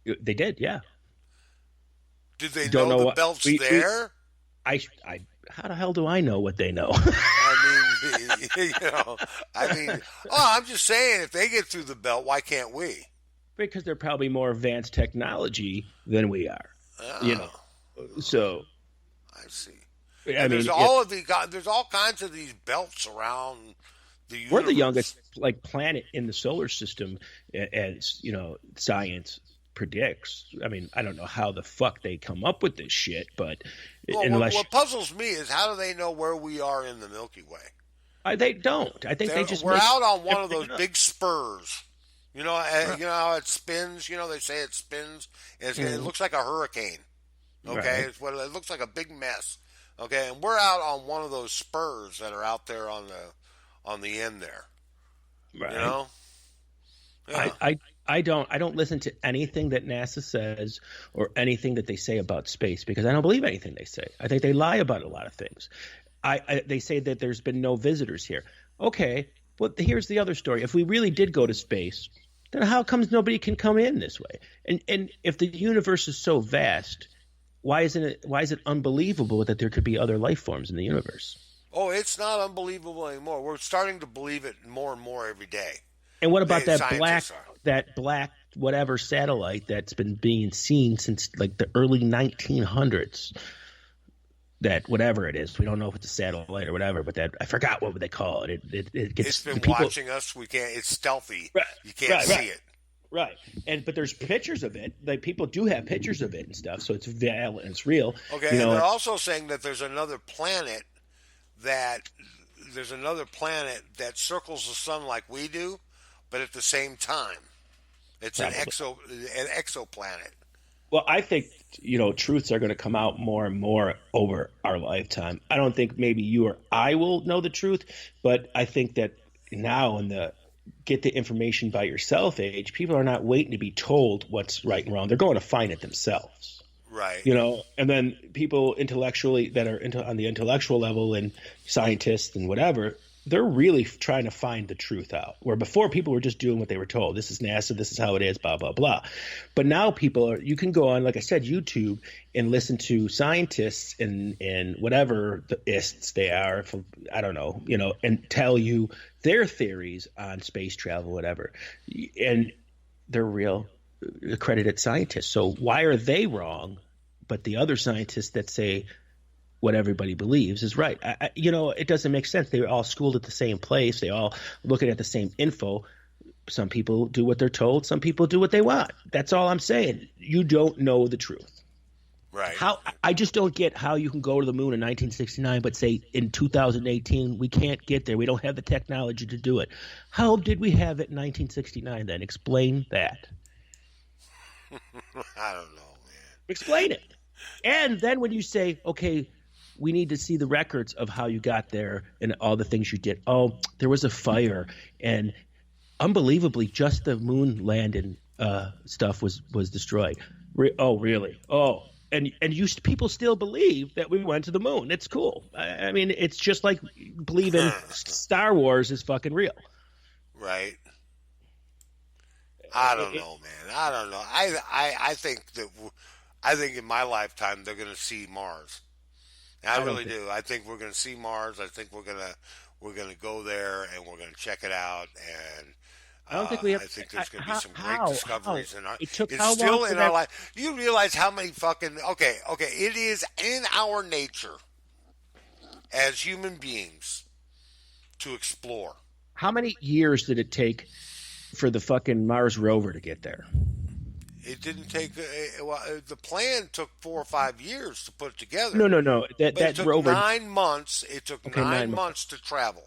They did, yeah. Did they know the belt's there? How the hell do I know what they know? I'm just saying, if they get through the belt, why can't we? Because they're probably more advanced technology than we are. So I see. There's all kinds of these belts around the universe. We're the youngest planet in the solar system, as science predicts. I mean, I don't know how the fuck they come up with this shit, but what puzzles me is how do they know where we are in the Milky Way? They don't. I think we're out on one of those big spurs. You know how it spins. They say it spins. It looks like a hurricane. Okay, Right. it's what it looks like, a big mess. Okay, and we're out on one of those spurs that are out there on the end there. You Right. know? I, Yeah. I I don't listen to anything that NASA says or anything that they say about space because I don't believe anything they say. I think they lie about a lot of things. They say that there's been no visitors here. Okay, but here's the other story. If we really did go to space, then how comes nobody can come in this way? And if the universe is so vast, why is it unbelievable that there could be other life forms in the universe? Oh, it's not unbelievable anymore. We're starting to believe it more and more every day. And what about The scientists are. that black whatever satellite that's been being seen since like the early 1900s? That whatever it is, we don't know if it's a satellite or whatever, but that I forgot what they call it. It It's gets been people watching us. We can't. It's stealthy. right, You can't right, see right, it. right. But there's pictures of it. Like people do have pictures of it and stuff, so it's valid and it's real. Okay, You and they're know, also saying that that there's another planet that circles the sun like we do, but at the same time. It's probably. an exoplanet. Well, I think truths are going to come out more and more over our lifetime. I don't think maybe you or I will know the truth, but I think that now in the get the information by yourself age, people are not waiting to be told what's right and wrong. They're going to find it themselves. Right. And then people intellectually that are on the intellectual level and scientists and whatever, they're really trying to find the truth out. Where before people were just doing what they were told. This is NASA. This is how it is. Blah blah blah. But now you can go on, like I said, YouTube and listen to scientists and whatever the ists they are. I don't know, and tell you their theories on space travel, whatever, and they're real accredited scientists. So why are they wrong? But the other scientists that say what everybody believes is right. It doesn't make sense. They're all schooled at the same place. They all looking at the same info. Some people do what they're told. Some people do what they want. That's all I'm saying. You don't know the truth. Right. I just don't get how you can go to the moon in 1969, but say in 2018 we can't get there. We don't have the technology to do it. How did we have it in 1969 then? Explain that. I don't know, man. Explain it. And then when you say, okay, we need to see the records of how you got there and all the things you did. Oh, there was a fire, and unbelievably, just the moon landing stuff was destroyed. Oh, really? Oh, and people still believe that we went to the moon. It's cool. I mean, it's just like believing Star Wars is fucking real. Right. I don't know, man. I don't know. I think in my lifetime they're going to see Mars. I really do. I think we're going to see Mars. I think we're going to go there and we're going to check it out. And I don't think we have. I think there's going to be some great how? discoveries in our. It took It's how still long in for our that? life. You realize how many fucking okay. It is in our nature as human beings to explore. How many years did it take for the fucking Mars rover to get there? It didn't take. The plan took 4 or 5 years to put together. No. But it That took rover. 9 months. It took Okay, 9 9 months to travel.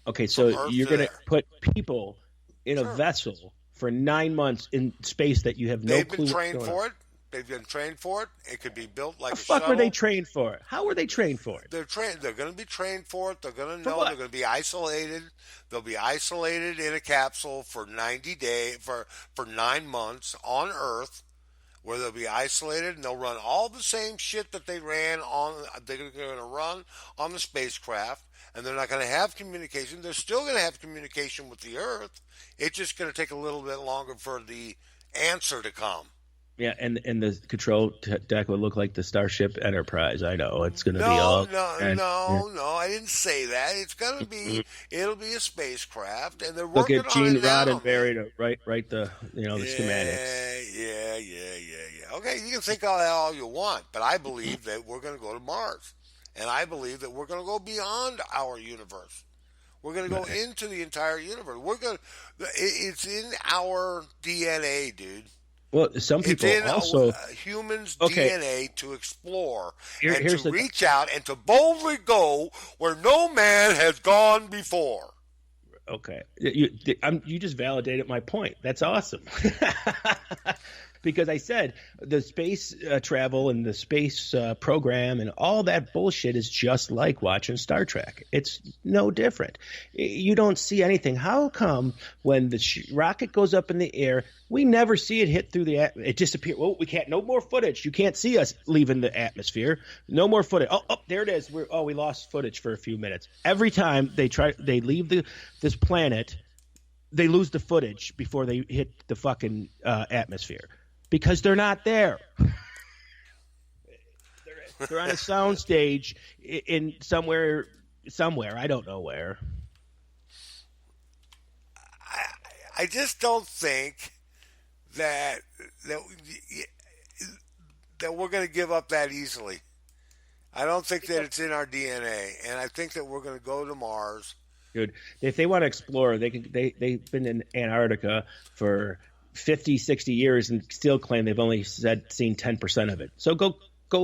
Okay, from so Earth you're to going to there. put people in a Sure. vessel for 9 months in space that you have no They've clue been what's trained going for it. They've been trained for it. It could be built like on. The a fuck shuttle. were they trained for it? How were they trained for it? They're trained. They're going to be trained for it. They're going to For know. what? They're going to be isolated. They'll be isolated in a capsule for 90 days for 9 months on Earth, where they'll be isolated and they'll run all the same shit that they ran on. They're going to run on the spacecraft, and they're not going to have communication. They're still going to have communication with the Earth. It's just going to take a little bit longer for the answer to come. Yeah, and the control deck would look like the Starship Enterprise. I know it's going to be all. No. I didn't say that. It's going to be. It'll be a spacecraft, and they're Look working at on Gene it now. Roddenberry to write the schematics. Yeah. Okay, you can think all you want, but I believe that we're going to go to Mars, and I believe that we're going to go beyond our universe. We're going to go into the entire universe. It's in our DNA, dude. Well, some people It's in also. humans' Okay. DNA to explore Here's and to the- reach out and to boldly go where no man has gone before. Okay, you just validated my point. That's awesome. because I said the space travel and the space program and all that bullshit is just like watching Star Trek. It's no different. You don't see anything. How come when the rocket goes up in the air, we never see it hit through the it disappears? Oh, we can't. No more footage. You can't see us leaving the atmosphere. No more footage. Oh, there it is. We lost footage for a few minutes. Every time they leave this planet, they lose the footage before they hit the fucking atmosphere because they're not there. They're on a sound stage in somewhere. I don't know where. I just don't think that we're going to give up that easily. I don't think that it's in our DNA, and I think that we're going to go to Mars. Dude, if they want to explore, they've been in Antarctica for 50, 60 years and still claim they've only seen 10% of it. So go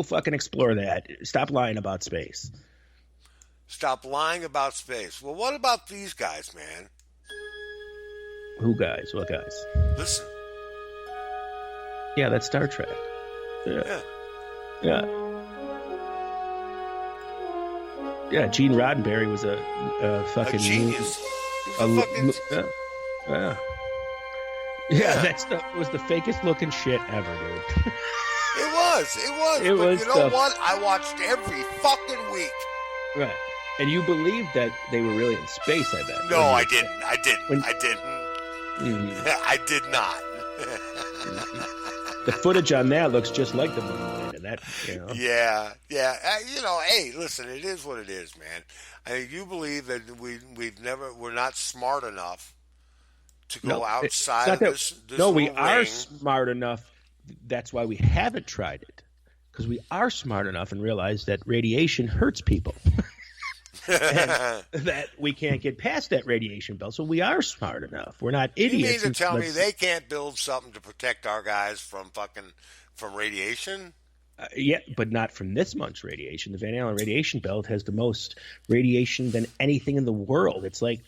fucking explore that. Stop lying about space. Stop lying about space. Well, what about these guys, man? Who guys? What guys? Listen. Yeah, that's Star Trek. Yeah. Yeah, Gene Roddenberry was a fucking genius. Yeah, that was the fakest looking shit ever, dude. It was. But you know what? I watched every fucking week. Right. And you believed that they were really in space, I bet. No, I didn't. I didn't. Mm-hmm. I did not. The footage on that looks just like the moon landing. That, you know. Yeah. Hey, listen, it is what it is, man. I mean, you believe that we're not smart enough to go outside of this no, we ring. are smart enough. That's why we haven't tried it. Because we are smart enough and realize that radiation hurts people. And that we can't get past that radiation belt, so we are smart enough. We're not idiots. You mean to tell me they can't build something to protect our guys from radiation? Yeah, but not from this much radiation. The Van Allen radiation belt has the most radiation than anything in the world. It's like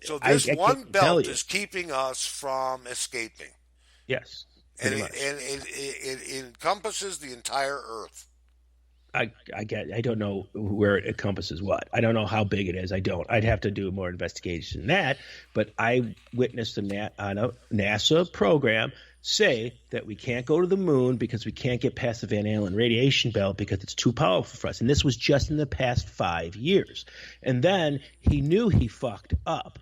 so. This one belt is keeping us from escaping. Yes, and it encompasses the entire Earth. I don't know where it encompasses what. I don't know how big it is. I'd have to do more investigation than that. But I witnessed on a NASA program say that we can't go to the moon because we can't get past the Van Allen radiation belt because it's too powerful for us. And this was just in the past 5 years. And then he knew he fucked up.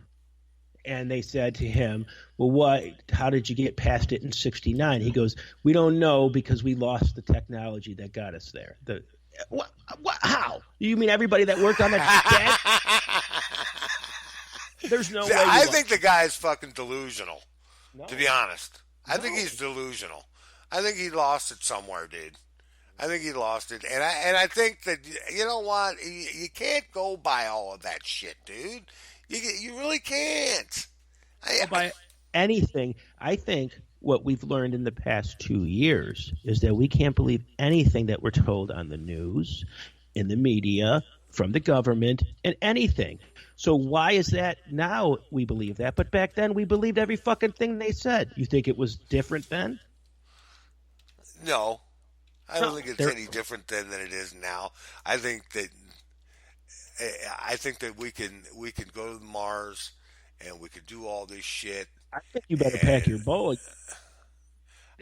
And they said to him, well, how did you get past it in 1969? He goes, we don't know because we lost the technology that got us there. What? How? You mean everybody that worked on that dead? There's no way. I think the guy is fucking delusional, to be honest. I think he's delusional. I think he lost it somewhere, dude. I think he lost it. And I think that, you know what? You can't go by all of that shit, dude. You really can't. By anything. I think what we've learned in the past 2 years is that we can't believe anything that we're told on the news, in the media, from the government, and anything. So why is that now we believe that? But back then we believed every fucking thing they said. You think it was different then? No. I don't think it's any different then than it is now. I think that we can go to Mars and we could do all this shit. I think you better pack your bowl.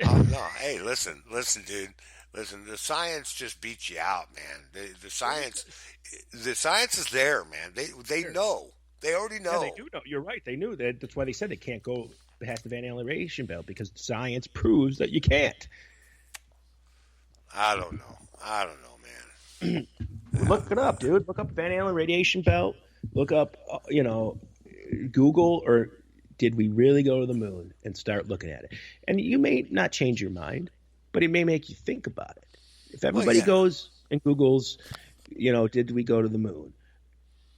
Oh no! Hey, listen, dude. Listen, the science just beats you out, man. The science is there, man. They know. They already know. Yeah, they do know. You're right. They knew that. That's why they said they can't go past the Van Allen radiation belt because science proves that you can't. I don't know, man. Look it up, dude. Look up Van Allen radiation belt. Look up, Google or did we really go to the moon and start looking at it? And you may not change your mind, but it may make you think about it. If everybody goes and Googles, did we go to the moon?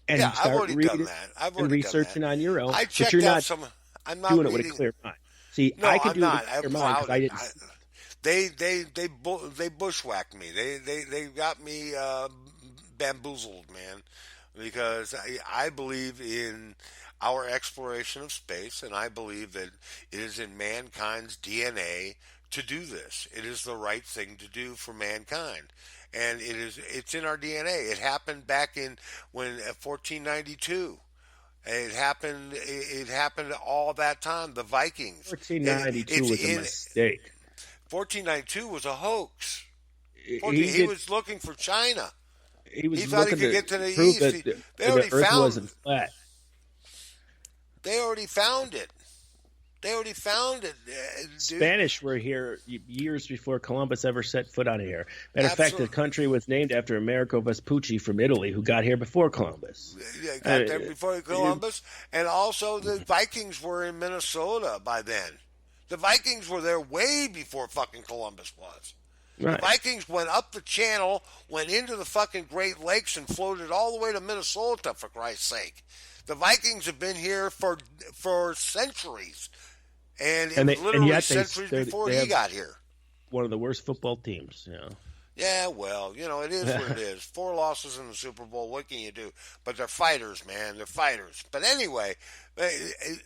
And I've start already reading done that. I've and already researching done that. on your own. I but checked you're out not some. I'm not doing reading, it with a clear mind. See, no, I can I'm do not. it with a clear mind because I didn't. They bushwhacked me. They got me bamboozled, man, because I believe in our exploration of space, and I believe that it is in mankind's DNA to do this. It is the right thing to do for mankind, and it's in our DNA. It happened back in 1492. It happened. It happened all that time. The Vikings. 1492 was a mistake. 1492 was a hoax. He was looking for China. He thought he could get to the east. They already found it. They already found it. Spanish were here years before Columbus ever set foot on here. Matter of fact, the country was named after Amerigo Vespucci from Italy, who got here before Columbus. Got there before Columbus, and also the Vikings were in Minnesota by then. The Vikings were there way before fucking Columbus was. Right. The Vikings went up the channel, went into the fucking Great Lakes, and floated all the way to Minnesota, for Christ's sake. The Vikings have been here for centuries. And it was literally centuries before he got here. One of the worst football teams, Yeah, well, it is what it is. 4 losses in the Super Bowl, what can you do? But they're fighters, man. They're fighters. But anyway, it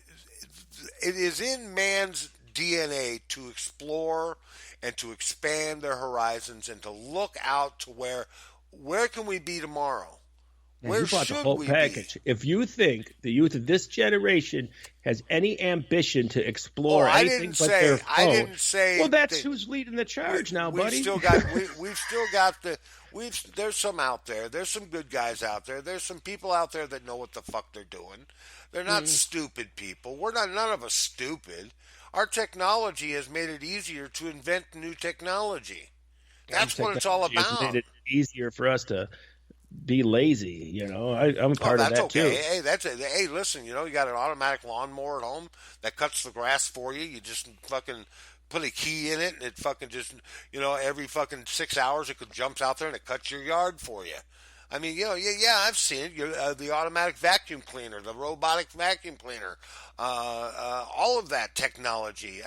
is in man's DNA to explore and to expand their horizons and to look out to where can we be tomorrow? Where should we be? If you think the youth of this generation has any ambition to explore anything but their phone, I didn't say. Well, that's who's leading the charge now, buddy. We've still got there's some out there. There's some good guys out there. There's some people out there that know what the fuck they're doing. They're not stupid people. None of us stupid. Our technology has made it easier to invent new technology. That's what it's all about. It's made it easier for us to be lazy, I'm part of that too. Hey, hey, listen, you got an automatic lawnmower at home that cuts the grass for you. You just fucking put a key in it, and it fucking just, every fucking 6 hours it jumps out there and it cuts your yard for you. I mean, I've seen it. The automatic vacuum cleaner, the robotic vacuum cleaner, all of that technology,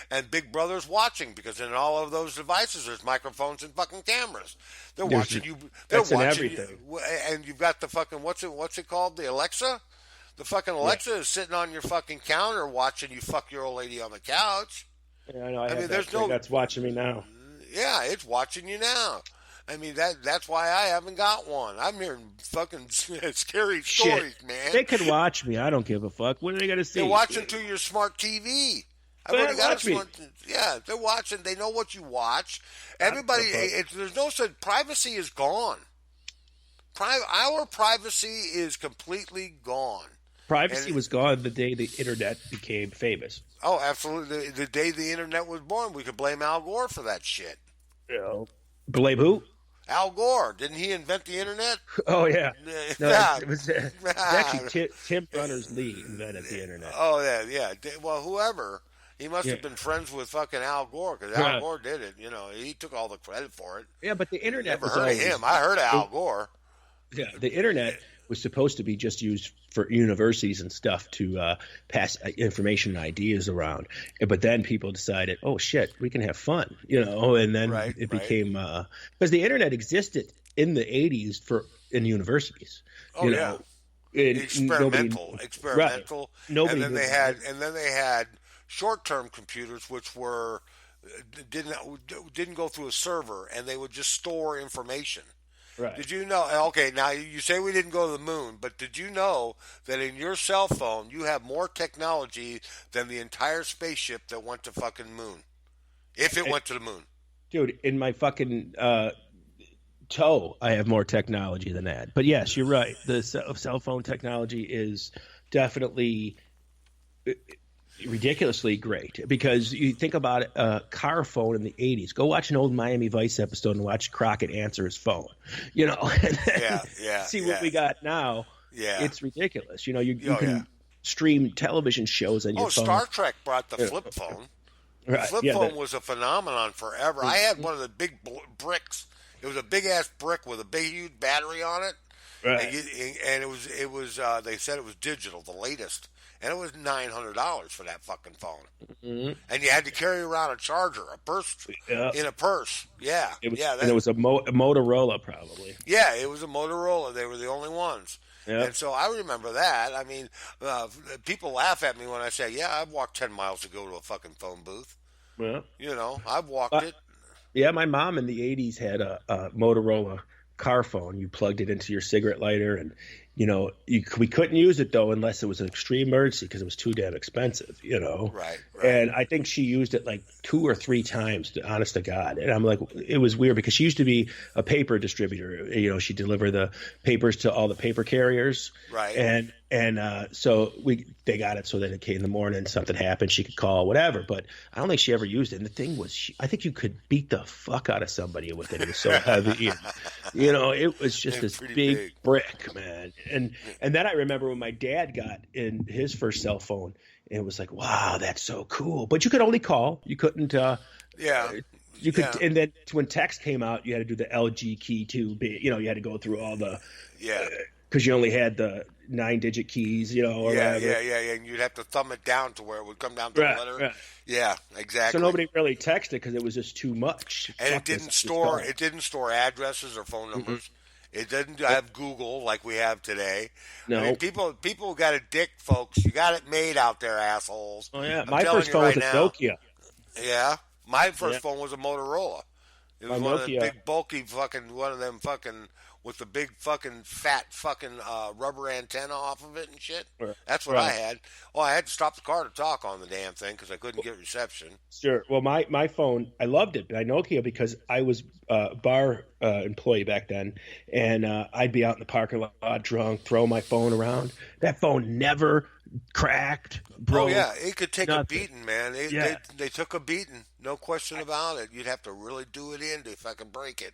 and Big Brother's watching, because in all of those devices there's microphones and fucking cameras. They're watching you. They're watching everything. And you've got the fucking what's it called? The Alexa. The fucking Alexa is sitting on your fucking counter watching you fuck your old lady on the couch. Yeah, I know. I mean, that's watching me now. Yeah, it's watching you now. I mean, that's why I haven't got one. I'm hearing fucking scary stories, man. They can watch me. I don't give a fuck. What are they going to see? They're watching through your smart TV. I've already got a smart. Yeah, they're watching. They know what you watch. Everybody, there's no such. Privacy is gone. Our privacy is completely gone. Privacy was gone the day the internet became famous. Oh, absolutely. The day the internet was born, we could blame Al Gore for that shit. Blame who? Al Gore. Didn't he invent the internet? Oh, yeah. No, it was actually Tim Berners-Lee invented the internet. Oh, yeah. Well, whoever. He must have been friends with fucking Al Gore, because Al Gore did it. He took all the credit for it. Yeah, but the internet Never heard of him. I heard of Al Gore. Yeah, the internet was supposed to be just used for universities and stuff to pass information and ideas around. But then people decided, oh, shit, we can have fun, and then it became because the internet existed in the 80s in universities. Oh, yeah. Experimental. Right. Nobody and then they had short-term computers, which didn't go through a server, and they would just store information. Right. Did you know? Okay, now you say we didn't go to the moon, but did you know that in your cell phone you have more technology than the entire spaceship that went to fucking moon? If it went to the moon. Dude, in my fucking toe, I have more technology than that. But yes, you're right. The cell phone technology is definitely ridiculously great, because you think about a car phone in the 80s. Go watch an old Miami Vice episode and watch Crockett answer his phone, and then see what we got now. Yeah, it's ridiculous. You can stream television shows on your phone. Star Trek brought the flip phone. Right. The flip phone was a phenomenon forever. I had one of the big bricks. It was a big ass brick with a big huge battery on it. Right. And it was they said it was digital, the latest. And it was $900 for that fucking phone. Mm-hmm. And you had to carry around a charger, in a purse. Yeah. It was a Motorola, probably. Yeah, it was a Motorola. They were the only ones. Yep. And so I remember that. I mean, people laugh at me when I say, yeah, I've walked 10 miles to go to a fucking phone booth. Well, I've walked uh, it. yeah, my mom in the '80s had a Motorola car phone. You plugged it into your cigarette lighter, and we couldn't use it though unless it was an extreme emergency because it was too damn expensive. Right, right. And I think she used it like 2 or 3 times, honest to God. And I'm like, it was weird because she used to be a paper distributor. She delivered the papers to all the paper carriers, Right. and so they got it so that in the morning something happened, she could call whatever. But I don't think she ever used it. And the thing was, I think you could beat the fuck out of somebody with it. It was so heavy. It was just It's this pretty big big. brick, man. And then I remember when my dad got in his first cell phone, and it was like, wow, that's so cool. But you could only call. You couldn't. Yeah. You could, Yeah. and then when text came out, you had to do the LG key too. You had to go through all the Yeah. because you only had the 9-digit keys, or Yeah, whatever. yeah. And you'd have to thumb it down to where it would come down to the Right, letter. right. Yeah, So exactly. nobody really texted because it was just too much. And Fuck this, it just call. didn't store addresses or phone Mhm. numbers. It didn't have Google like we have today. I mean, No. people got a dick, folks. You got it made out there, assholes. Oh yeah, I'm my telling first you phone right was a now. Nokia. Yeah, my Yeah, first phone was a Motorola. It my was one of the Nokia. big, bulky fucking, one of them fucking, with the big fucking fat fucking rubber antenna off of it and shit. Right. That's what I Right. had. Well, I had to stop the car to talk on the damn thing because I couldn't get reception. Sure. Well, my phone, I loved it, my Nokia, because I was a bar employee back then, and I'd be out in the parking lot drunk, throw my phone around. That phone never cracked, Oh broke, yeah, it could take a nothing. beating, man. Yeah. They took a beating, no question about it. You'd have to really do it in if I could break it.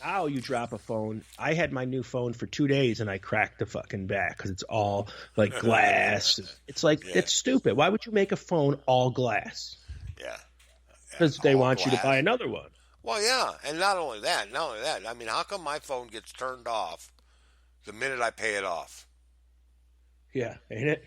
Now you drop a phone. I had my new phone for 2 days and I cracked the fucking back because it's all like glass. It's like, Yeah, it's stupid. Why would you make a phone all glass? yeah, Because they all want you to buy glass. another one. Well, yeah, and not only that. I mean, how come my phone gets turned off the minute I pay it off? Yeah, ain't it?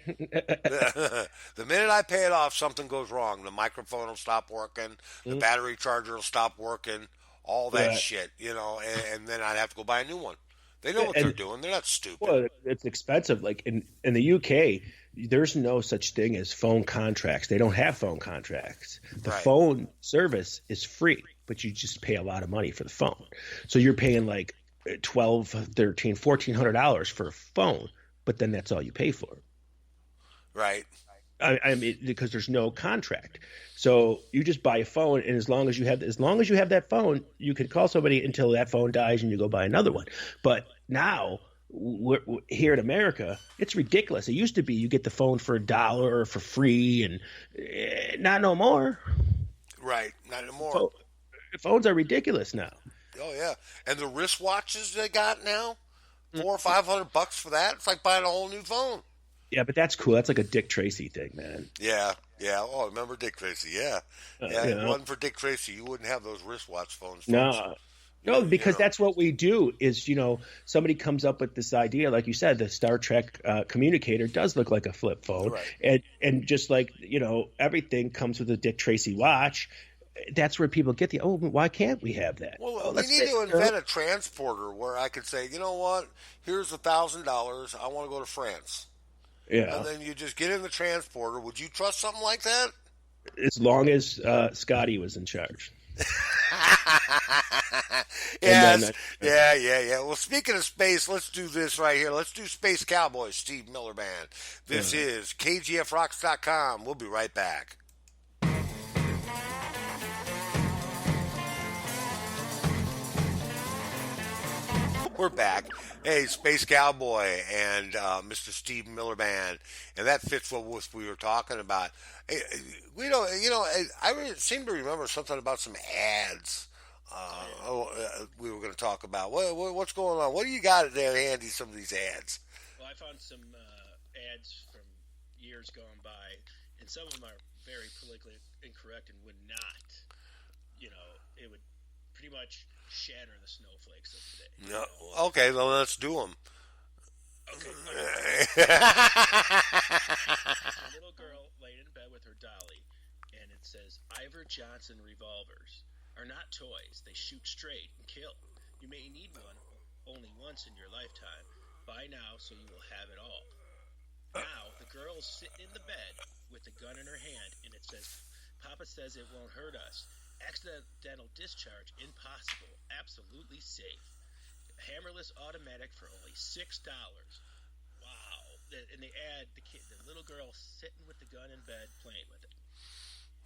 The minute I pay it off, something goes wrong. The microphone will stop working. The battery charger will stop working. All that Right. shit, and then I'd have to go buy a new one. They know what they're And doing. They're not stupid. well, it's expensive. Like in the UK, there's no such thing as phone contracts. They don't have phone contracts. The Right. phone service is free, but you just pay a lot of money for the phone. So you're paying like 12, 13, $1,400 for a phone, but then that's all you pay for. Right. I mean, because there's no contract. So you just buy a phone, and as long as you have that phone, you can call somebody until that phone dies, and you go buy another one. But now here in America, it's ridiculous. It used to be you get the phone for $1 or for free, and not no more. Right. Not anymore. Pho- Phones are ridiculous now. Oh yeah. And the wristwatches they got now, $400 or $500 for that. It's like buying a whole new phone. Yeah, but that's cool. That's like a Dick Tracy thing, man. Yeah. Yeah. Oh, remember Dick Tracy? Yeah. Yeah. You If it know, wasn't for Dick Tracy, you wouldn't have those wristwatch phones, folks. no. No, You because know. that's what we do is, somebody comes up with this idea, like you said, the Star Trek communicator does look like a flip phone. Right. And just like, everything comes with a Dick Tracy watch. That's where people get why can't we have that? Well, Oh, we let's need say, to invent a transporter where I could say, you know what? Here's $1,000. I want to go to France. yeah. And then you just get in the transporter. Would you trust something like that? As long as Scotty was in charge. And Yes. then, Yeah. Well, speaking of space, let's do this right here. Let's do Space Cowboy, Steve Miller Band. This is KGFRocks.com. We'll be right back. We're back. Hey, Space Cowboy and Mr. Steve Miller Band, and that fits what we were talking about. Hey, I seem to remember something about some ads. We were going to talk about what's going on. What do you got there handy? Some of these ads. Well, I found some ads from years gone by, and some of them are very politically incorrect and would not, it would pretty much shatter the snowflakes of today. No, okay, well let's do them. Okay. A little girl laid in bed with her dolly, and it says, Ivor Johnson revolvers are not toys. They shoot straight and kill. You may need one only once in your lifetime. Buy now so you will have it all. Now, the girl's sitting in the bed with the gun in her hand, and it says, Papa says it won't hurt us. Accidental discharge impossible. Absolutely safe. Hammerless automatic for only $6. Wow! And they add the little girl sitting with the gun in bed playing with it.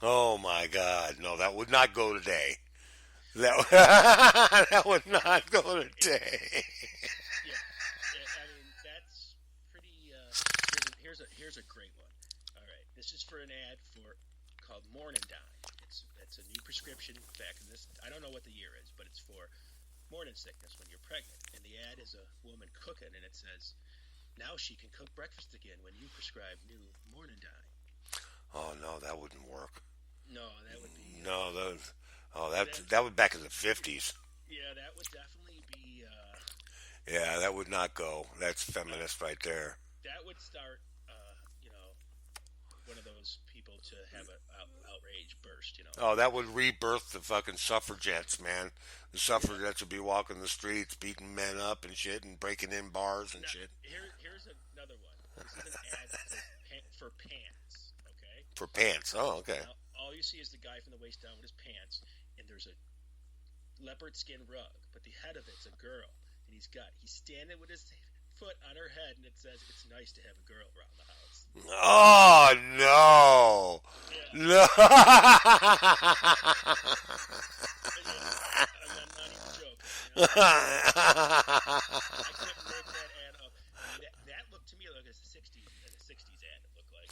Oh my God! No, that would not go today. That that would not go today. Yeah, I mean that's pretty. Here's a great one. All right, this is for an ad called Morningdine. It's a new prescription back in this. I don't know what the year is, but it's for morning sickness when you're pregnant. And the ad is a woman cooking, and it says, "Now she can cook breakfast again when you prescribe new Morningdine." Oh no, that wouldn't work. No, that would be no. That would back in the 50s. Yeah, that would definitely be. Yeah, that would not go. That's feminist right there. That would start, one of those people to have an outrage burst. Oh, that would rebirth the fucking suffragettes, man. The suffragettes would be walking the streets, beating men up and shit, and breaking in bars and shit. Here's another one. This is an ad for pants. Okay. For pants. Oh, okay. Now, all you see is the guy from the waist down with his pants, and there's a leopard skin rug, but the head of it's a girl, and he's standing with his foot on her head, and it says, "It's nice to have a girl around the house." Oh no! Yeah. No! I'm not even joking. I couldn't make that ad up. That looked to me like a '60s ad. It looked like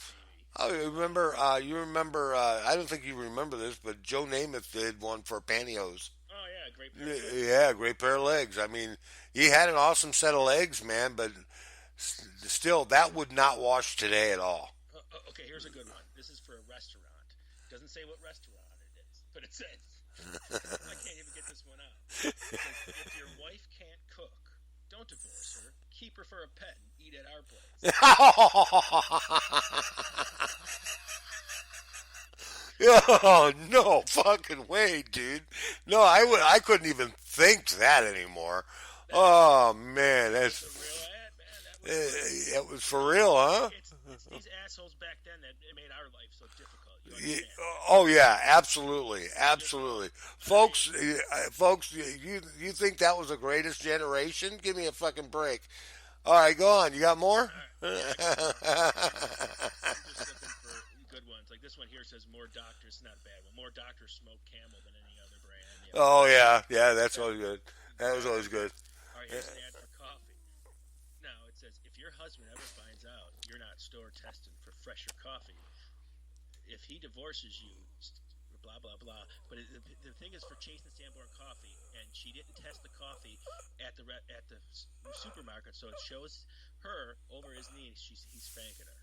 maybe. Oh, remember? You remember? I don't think you remember this, but Joe Namath did one for pantyhose. Oh yeah, great pair of legs. Yeah, great pair of legs. I mean, he had an awesome set of legs, man, but still, that would not wash today at all. Okay, here's a good one. This is for a restaurant. Doesn't say what restaurant it is, but it says, I can't even get this one out. It says, if your wife can't cook, don't divorce her. Keep her for a pet and eat at our place. Oh, no fucking way, dude. No, I couldn't even think that anymore. Oh, man, that's... A real ad, man. It was for real, huh? It's these assholes back then that made our life so difficult. You understand? Oh yeah, absolutely, folks. You think that was the greatest generation? Give me a fucking break. All right, go on. You got more? I'm just looking for good ones. Like this one here says, "More doctors." Not a bad one. More doctors smoke Camel than any other brand. Oh yeah, that's always good. That was always good. All right, here's an ad for coffee. Now it says, if your husband ever finds out you're not store testing for fresher coffee, if he divorces you, blah blah blah. But the thing is for Chase and Sanborn coffee, and she didn't test the coffee at the supermarket, so it shows her over his knee. He's spanking her.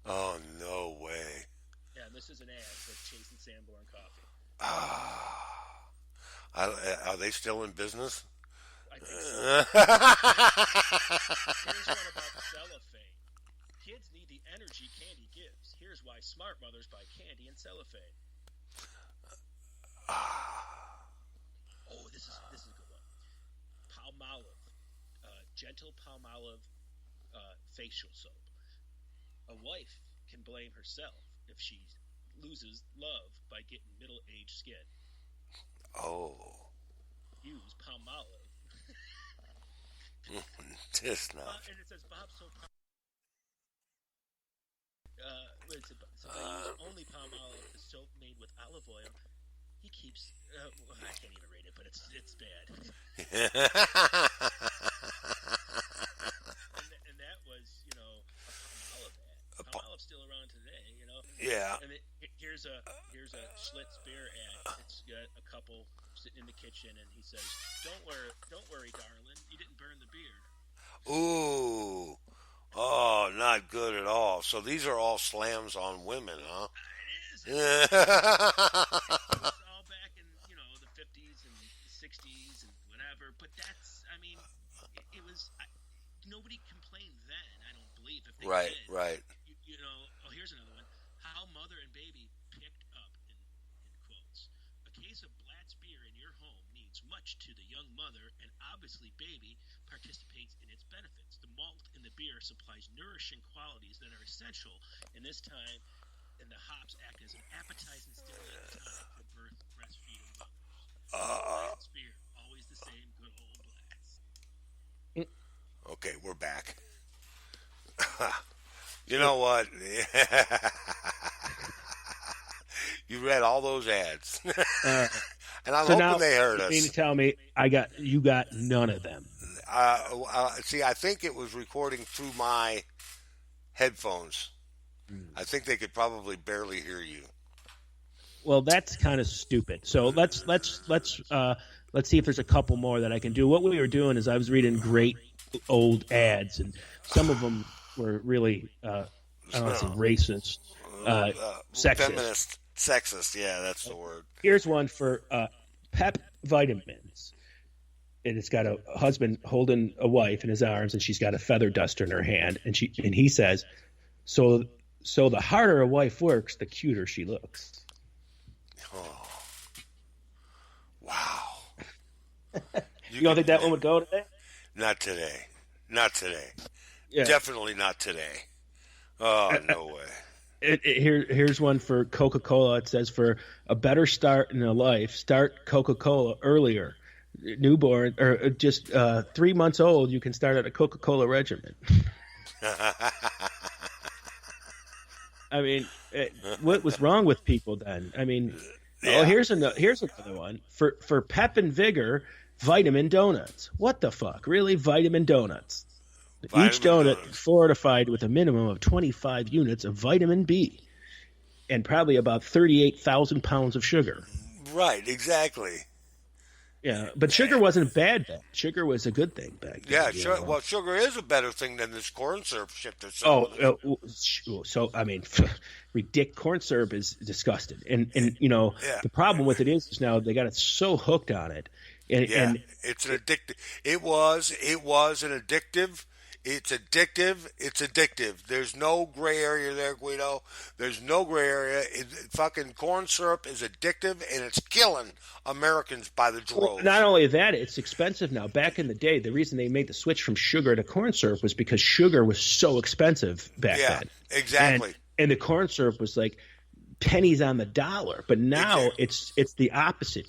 Oh no way! Yeah, and this is an ad for Chase and Sanborn coffee. Are they still in business? I think so. Here's one about cellophane. Kids need the energy candy gives. Here's why smart mothers buy candy and cellophane. Oh, this is a good one. Palmolive, gentle Palmolive facial soap. A wife can blame herself if she loses love by getting middle-aged skin. Oh. Use Palmolive. Just not. And it says Bob so. Use only Palmolive, the soap made with olive oil. He keeps. I can't even read it, but it's bad. and that was, a Palmolive ad. Palmolive's still around today, Yeah. And here's a Schlitz beer ad. It's got a couple sitting in the kitchen, and he says, "Don't worry, darling. You didn't burn the beer." Ooh. Oh, not good at all. So these are all slams on women, huh? It is. It's all back in, the 50s and the 60s and whatever. But that's, it was, nobody complained then, I don't believe, if they did. Right. Here's another one. How mother and baby picked up, in quotes. A case of Blatz beer in your home means much to the young mother, and obviously baby participates in its benefits. The malt in the beer supplies nourishing qualities that are essential in this time and the hops act as an appetizing stimulant tonic for breastfeeding mothers. Spear, always the same good old blast. Okay, we're back. You know what? You read all those ads, and I'm hoping they heard us. You mean to tell me you got none of them? See, I think it was recording through my headphones. I think they could probably barely hear you. Well, that's kind of stupid. So let's see if there's a couple more that I can do. What we were doing is I was reading great old ads, and some of them were really I don't want to say racist, sexist. Feminist, sexist. Yeah, that's the word. Here's one for Pep vitamins. And it's got a husband holding a wife in his arms, and she's got a feather duster in her hand, and he says, "So the harder a wife works, the cuter she looks." Oh, wow! You don't think that one would go today? Not today. Not today. Yeah. Definitely not today. Oh, no way. Here's one for Coca-Cola. It says, for a better start in a life, start Coca-Cola earlier. Newborn or just 3 months old, you can start at a Coca-Cola regimen. I mean, what was wrong with people then? I mean, here's another one for Pep and Vigor vitamin donuts. What the fuck? Really? Vitamin donuts. Each donut fortified with a minimum of 25 units of vitamin B and probably about 38,000 pounds of sugar. Right, exactly. Yeah, but sugar wasn't bad then. Sugar was a good thing back then. Yeah, well, sugar is a better thing than this corn syrup shit. So I mean, corn syrup is disgusting, and you know the problem with it is now they got it so hooked on it, and it's an addictive. It was an addictive. It's addictive. There's no gray area there, Guido. There's no gray area. Fucking corn syrup is addictive, and it's killing Americans by the droves. Well, not only that, it's expensive now. Back in the day, the reason they made the switch from sugar to corn syrup was because sugar was so expensive back then. Yeah, exactly. And the corn syrup was like pennies on the dollar. But now it's the opposite.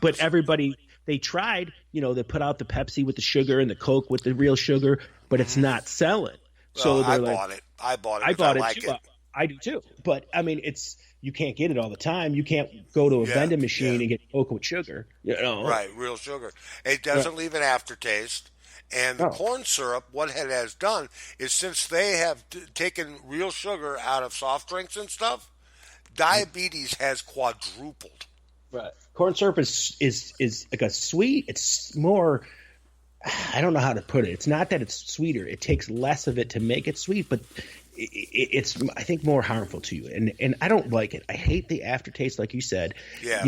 But everybody, they tried, they put out the Pepsi with the sugar and the Coke with the real sugar, but it's not selling. So I bought it. I bought it like too. I do too. But I mean, you can't get it all the time. You can't go to a vending machine and get Coke with sugar. Right, real sugar. It doesn't leave an aftertaste. And the corn syrup, what it has done is since they have taken real sugar out of soft drinks and stuff, diabetes has quadrupled. Right. Corn syrup is like a sweet. It's more. I don't know how to put it. It's not that it's sweeter. It takes less of it to make it sweet, but it's I think more harmful to you. And I don't like it. I hate the aftertaste, like you said. Yeah.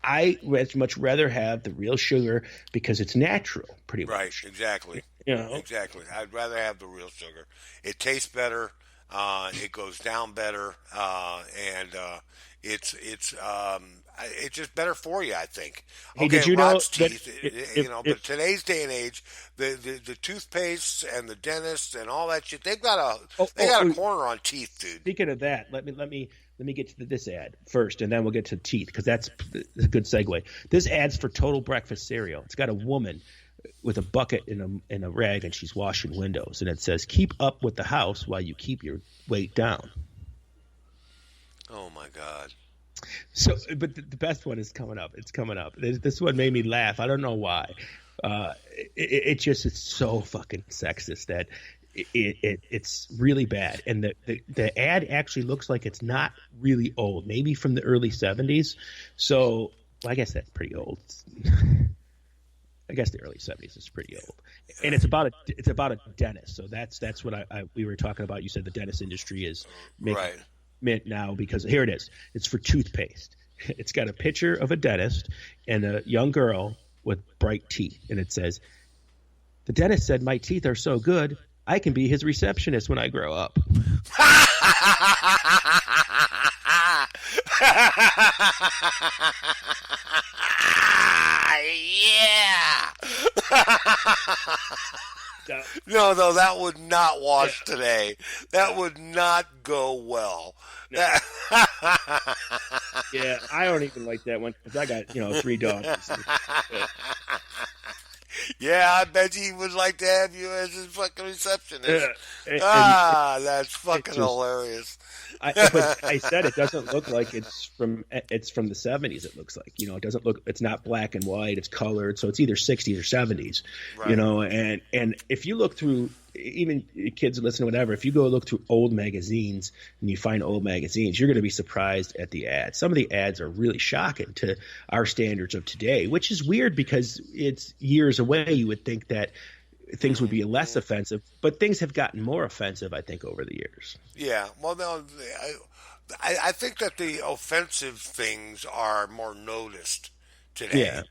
I would much rather have the real sugar because it's natural, pretty much. Right. Exactly. Exactly. I'd rather have the real sugar. It tastes better. It goes down better, and it's just better for you, I think. Hey, did you know that, but today's day and age, the toothpastes and the dentists and all that shit, they've got a corner on teeth, dude. Speaking of that, let me get to this ad first, and then we'll get to teeth because that's a good segue. This ad's for Total Breakfast cereal. It's got a woman with a bucket in a rag, and she's washing windows, and it says, "Keep up with the house while you keep your weight down." Oh my God. So, but the best one is coming up. It's coming up. This one made me laugh. I don't know why. It's so fucking sexist that it's really bad. And the ad actually looks like it's not really old, maybe from the early 70s. So I guess that's pretty old. I guess the early 70s is pretty old. And it's about a dentist. So that's what we were talking about. You said the dentist industry is making mint now because here it is. It's for toothpaste. It's got a picture of a dentist and a young girl with bright teeth, and it says, "The dentist said my teeth are so good, I can be his receptionist when I grow up." Yeah. No, that would not wash today. That would not go well. No. Yeah, I don't even like that one because I got 3 dogs. Yeah, I bet he would like to have you as his fucking receptionist. And That's fucking hilarious. But I said it doesn't look like it's from the 70s. It looks like it doesn't look. It's not black and white. It's colored, so it's either 60s or 70s. Right. And if you look through, even kids listen to whatever. If you go look through old magazines and you find old magazines, you're going to be surprised at the ads. Some of the ads are really shocking to our standards of today, which is weird because it's years away. You would think that things would be less offensive, but things have gotten more offensive, I think, over the years. Yeah, well, no, I think that the offensive things are more noticed today. Yeah.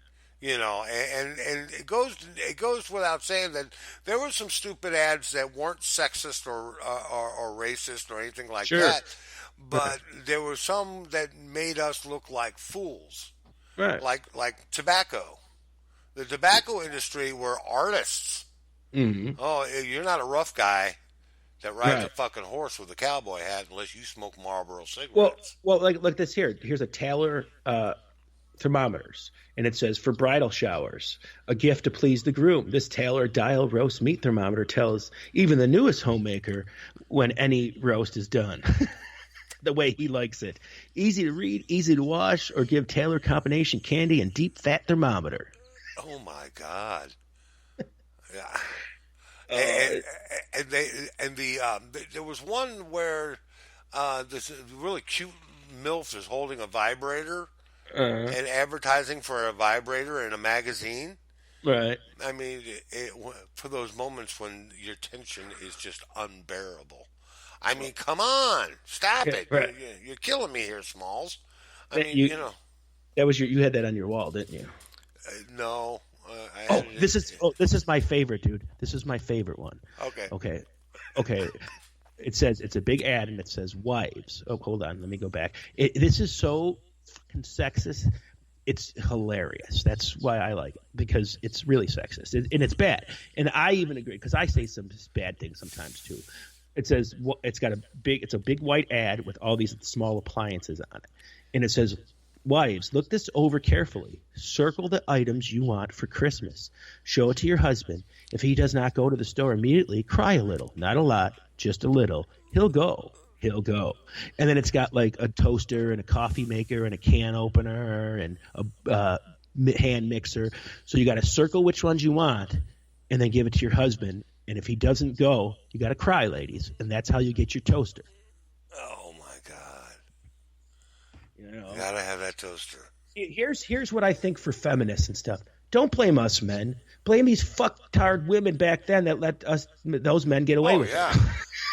And it goes without saying that there were some stupid ads that weren't sexist or racist or anything like Sure. that, but there were some that made us look like fools, Right. like tobacco. The tobacco industry were artists. Mm-hmm. Oh, you're not a rough guy that rides a Right. fucking horse with a cowboy hat unless you smoke Marlboro cigarettes. Well, like this here. Here's a Taylor thermometers, and it says for bridal showers, a gift to please the groom. This Taylor dial roast meat thermometer tells even the newest homemaker when any roast is done. The way he likes it. Easy to read, easy to wash, or give Taylor combination candy and deep fat thermometer. Oh my God! Yeah. There was one where this really cute MILF is holding a vibrator and advertising for a vibrator in a magazine. Right. I mean, for those moments when your tension is just unbearable. I mean, come on, stop it! Right. You're killing me here, Smalls. I mean, That was you had that on your wall, didn't you? No. This is my favorite, dude. This is my favorite one. Okay. It says it's a big ad and it says wives. Oh, hold on, let me go back. This is so fucking sexist. It's hilarious. That's why I like it, because it's really sexist and it's bad. And I even agree because I say some bad things sometimes too. It says it's a big white ad with all these small appliances on it, and it says, wives, look this over carefully. Circle the items you want for Christmas. Show it to your husband. If he does not go to the store immediately, cry a little. Not a lot, just a little. He'll go. And then it's got like a toaster and a coffee maker and a can opener and a hand mixer. So you got to circle which ones you want and then give it to your husband. And if he doesn't go, you got to cry, ladies. And that's how you get your toaster. Oh, my God. You gotta have that toaster. Here's what I think for feminists and stuff. Don't blame us men. Blame these fucktard women back then that let those men get away with it.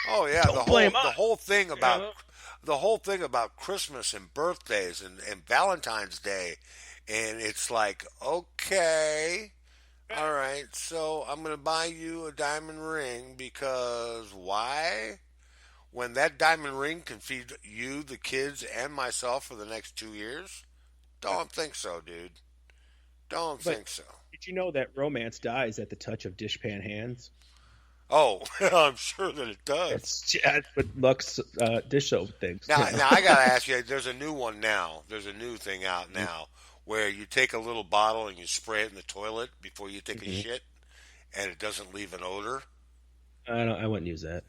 Oh yeah. The whole thing about Christmas and birthdays and Valentine's Day, and it's like, okay, all right, so I'm gonna buy you a diamond ring because why? When that diamond ring can feed you, the kids, and myself for the next 2 years? Don't think so, dude. Don't think so. Did you know that romance dies at the touch of dishpan hands? Oh, I'm sure that it does. That's what Lux dish soap thinks. Now I gotta ask you. There's a new one now. There's a new thing out now where you take a little bottle and you spray it in the toilet before you take a shit, and it doesn't leave an odor. I wouldn't use that.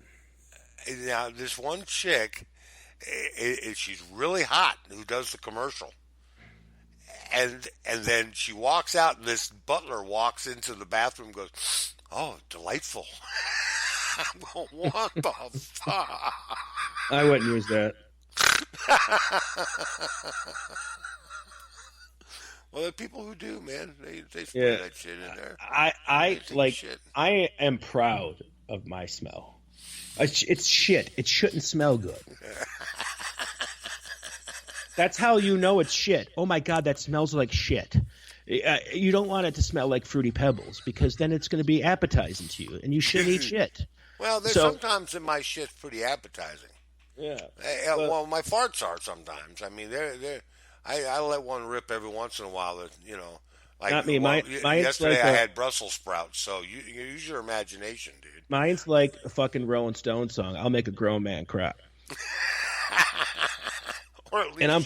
Now, this one chick, she's really hot, who does the commercial. And then she walks out, and this butler walks into the bathroom and goes, oh, delightful. I'm going, what the fuck? I wouldn't use that. Well, there are people who do, man. They spray that shit in there. I am proud of my smell. It's shit. It shouldn't smell good. That's how you know it's shit. Oh my God, that smells like shit. You don't want it to smell like Fruity Pebbles because then it's going to be appetizing to you, and you shouldn't eat shit. Well, sometimes in my shit's pretty appetizing. Yeah. Well, my farts are sometimes. I mean, I let one rip every once in a while. That Like, Not me. well, Mine's yesterday like I had Brussels sprouts, so you use your imagination, dude. mine's like a fucking Rolling Stone song. I'll make a grown man cry. Or at And I'm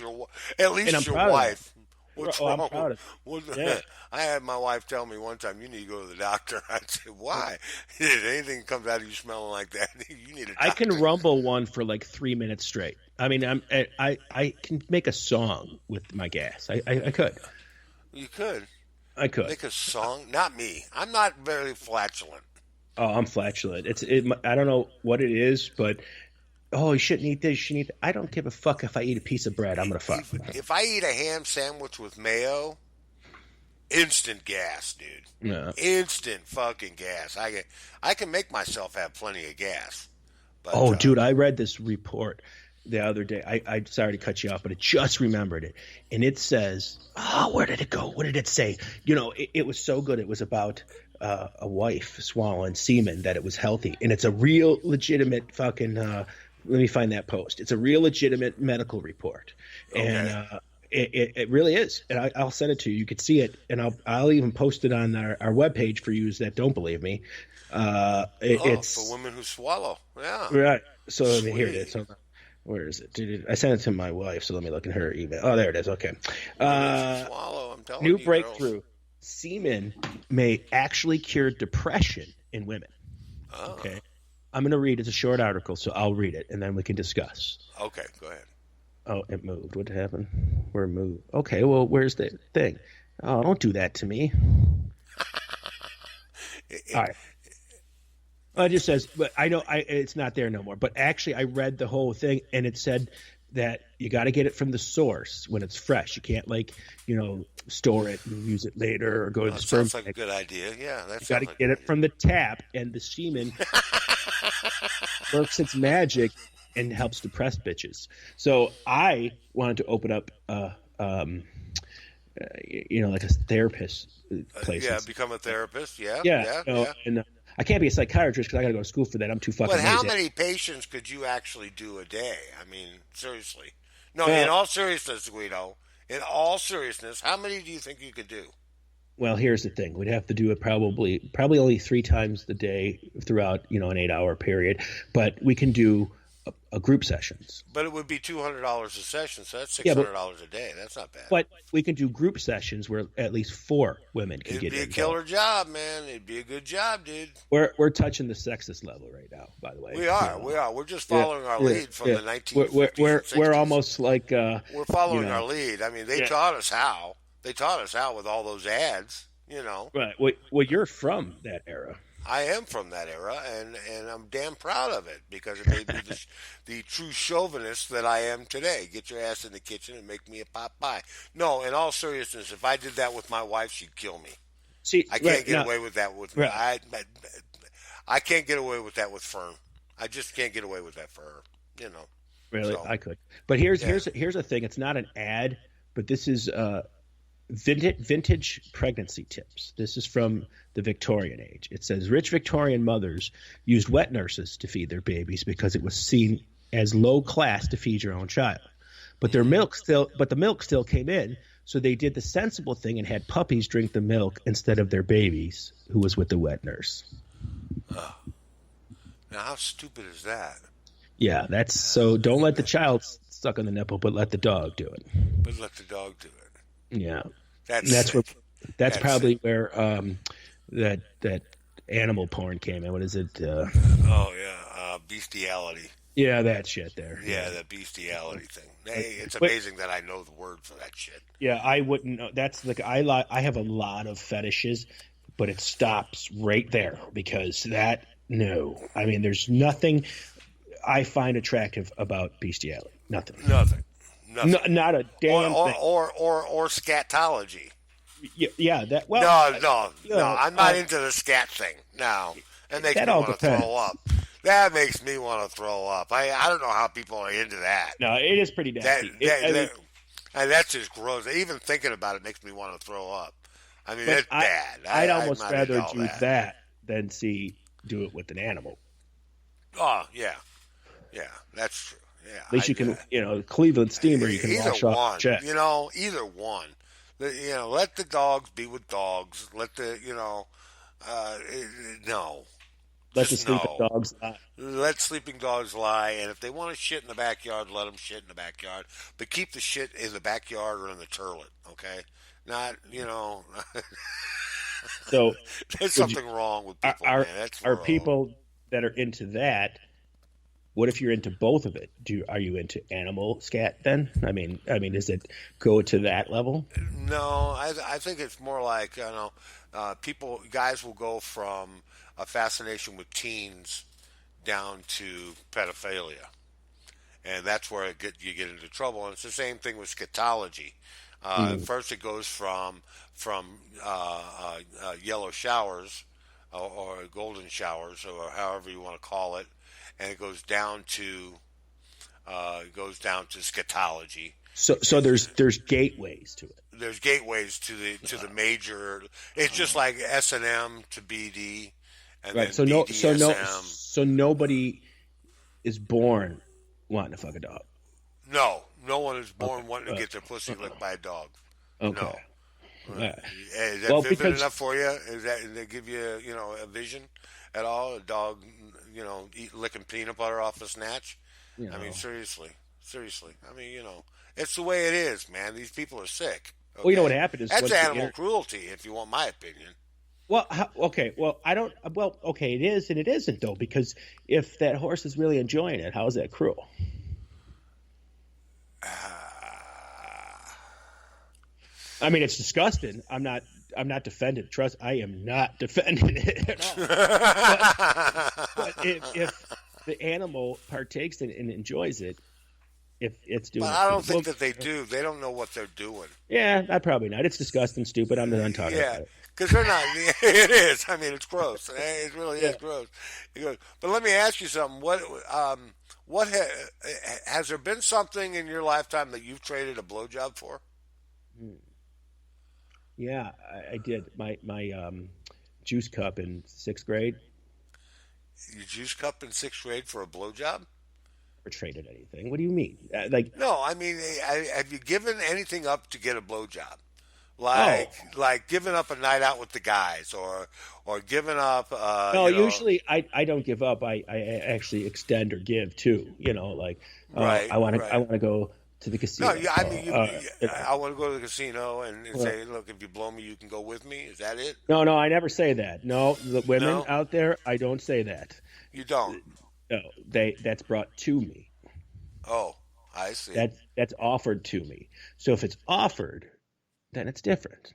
least your proud of wife. it. What's Oh, I'm wrong? proud of Yeah. I had my wife tell me one time, "You need to go to the doctor." I said, "Why? If anything comes out of you smelling like that, you need a doctor." I can rumble one for like 3 minutes straight. I mean, I can make a song with my gas. I could. You could I could. make a song. Not me. I'm not very flatulent. Oh, I'm flatulent. I don't know what it is, but you shouldn't eat this. You shouldn't eat that. I don't give a fuck if I eat a piece of bread. I'm gonna fuck. If I eat a ham sandwich with mayo, instant gas, dude. Yeah. Instant fucking gas. I can make myself have plenty of gas. But, Dude, I read this report the other day. I sorry to cut you off, but I just remembered it. And it says, where did it go? What did it say? You know, it was so good. It was about a wife swallowing semen, that it was healthy. And it's a real legitimate fucking let me find that post. It's a real legitimate medical report. Okay. And it really is. And I'll send it to you. You could see it. And I'll even post it on our webpage for you that don't believe me. It's for women who swallow. Yeah. right. So here it Sweet. is. Hold on. Where is it? Dude, I sent it to my wife, so let me look in her email. Oh, there it is. Okay. Women who swallow, I'm telling New you, breakthrough. girls. Semen may actually cure depression in women. Oh. Okay. I'm going to read. It's a short article, so I'll read it, and then we can discuss. Okay, go ahead. Oh, it moved. What happened? Where it moved? Okay, well, where's the thing? Oh, don't do that to me. All right. Well, it just says, but I know it's not there no more. But actually, I read the whole thing, and it said that you got to get it from the source when it's fresh. You can't, store it and use it later or go to the sperm Sounds like a bank. good idea. Yeah, You got to get it from the tap, and the semen works its magic and helps depressed bitches. So I wanted to open up, like a therapist place. Yeah, become a therapist. Yeah. Yeah. And I can't be a psychiatrist because I got to go to school for that. I'm too fucking But how lazy. many patients could you actually do a day? I mean, seriously. No, Well- in all seriousness, Guido. In all seriousness, how many do you think you could do? Well, here's the thing. We'd have to do it probably only 3 times a day throughout, an 8-hour period. But we can do a group sessions. But it would be $200 a session, so that's Yeah, but- $600 a day. That's not bad. But we can do group sessions where at least 4 women can It'd get be a involved. killer job, man. It'd be a good job, dude. We're touching the sexist level right now, by the way. We are. We're just following our lead from the 1950s. We're and 60s. almost like We're following know. our lead. I mean, they Yeah. taught us how. They taught us how with all those ads. right. Well, you're from that era. I am from that era, and I'm damn proud of it because it made me the true chauvinist that I am today. Get your ass in the kitchen and make me a pot pie. No, in all seriousness, if I did that with my wife, she'd kill me. See, I can't get away with that with Right. I can't get away with that with Fern. I just can't get away with that for her. Really, So- I could. But here's Yeah. here's a thing. It's not an ad, but this is vintage pregnancy tips. This is from the Victorian age. It says rich Victorian mothers used wet nurses to feed their babies because it was seen as low class to feed your own child. But the milk still came in, so they did the sensible thing and had puppies drink the milk instead of their babies, who was with the wet nurse. Now, how stupid is that? Yeah, that's so. Don't let the child suck on the nipple, but let the dog do it. But let the dog do it. Yeah, That's that's sick. that's That's probably where that animal porn came in. What is it? Oh yeah, bestiality. Yeah, that shit there. Yeah, the bestiality thing. Hey, it's But- amazing that I know the word for that shit. Yeah, I wouldn't know. That's like I have a lot of fetishes, but it stops right there because no. I mean, there's nothing I find attractive about bestiality. Nothing. Nothing. Not a damn or, thing. or scatology. Yeah, that. Well, No. I'm not into the scat thing. No, that makes That me all want to depends. throw up. That makes me want to throw up. I don't know how people are into that. no, it is pretty That, nasty. and that's just gross. Even thinking about it makes me want to throw up. I mean, But it's bad. I'd I'm almost not rather into all do that than do it with an animal. Oh yeah, that's true. Yeah, At least you can, Cleveland steamer, you can either wash off one. the chest. Either one. Let the dogs be with dogs. No, Let the just sleeping no. dogs lie. Let sleeping dogs lie, and if they want to shit in the backyard, let them shit in the backyard. But keep the shit in the backyard or in the toilet, okay? Not, So there's would you something wrong with are people, are, man. That's are wrong. people that are into that? What if you're into both of it? Are you into animal scat then? I mean, does it go to that level? No, I think it's more like, guys will go from a fascination with teens down to pedophilia. And that's where you get into trouble. And it's the same thing with scatology. Mm. First, it goes from yellow showers or golden showers or however you want to call it, and it goes down to scatology. So And there's gateways to it. there's gateways to the major. It's just like S&M to BD, and Right. then BDSM. So nobody is born wanting to fuck a dog. No one is Okay. born wanting to get their pussy licked by a dog. Okay. No. Yeah. Is that Well, vivid because enough for you? Does that give you, a vision at all? A dog, licking peanut butter off a snatch? you I mean, know. seriously. I mean, it's the way it is, man. These people are sick. Well, you know what Okay, happened is that's once the animal cruelty, if you want my opinion. okay. Well, I don't. Well, okay, it is and it isn't though, because if that horse is really enjoying it, how is that cruel? I mean, it's disgusting. I'm not defending. Trust, I am not defending it at all. But if the animal partakes in it and enjoys it, if it's doing But it I for don't the think book, that they do. They don't know what they're doing. yeah, I probably not. It's disgusting, stupid. I'm done talking Yeah, about it. because they're not. It is. I mean, it's gross. It really Yeah. is gross. It goes, but let me ask you something. Has there been something in your lifetime that you've traded a blowjob for? Hmm. Yeah, I did. My juice cup in sixth grade. Your juice cup in sixth grade for a blowjob? Never traded anything. What do you mean? Like, No, I mean, have you given anything up to get a blowjob? oh Like giving up a night out with the guys, or giving up, no. Usually, I don't give up. I actually extend or give too. Like, right, I right. want to go to the No, casino. I mean, You know, I want to go to the casino and well, say, look, if you blow me, you can go with me. Is that it? no, I never say that. No, the women No, out there, I don't say that. you don't. No, that's brought to me. Oh, I see. That's offered to me. So if it's offered, then it's different.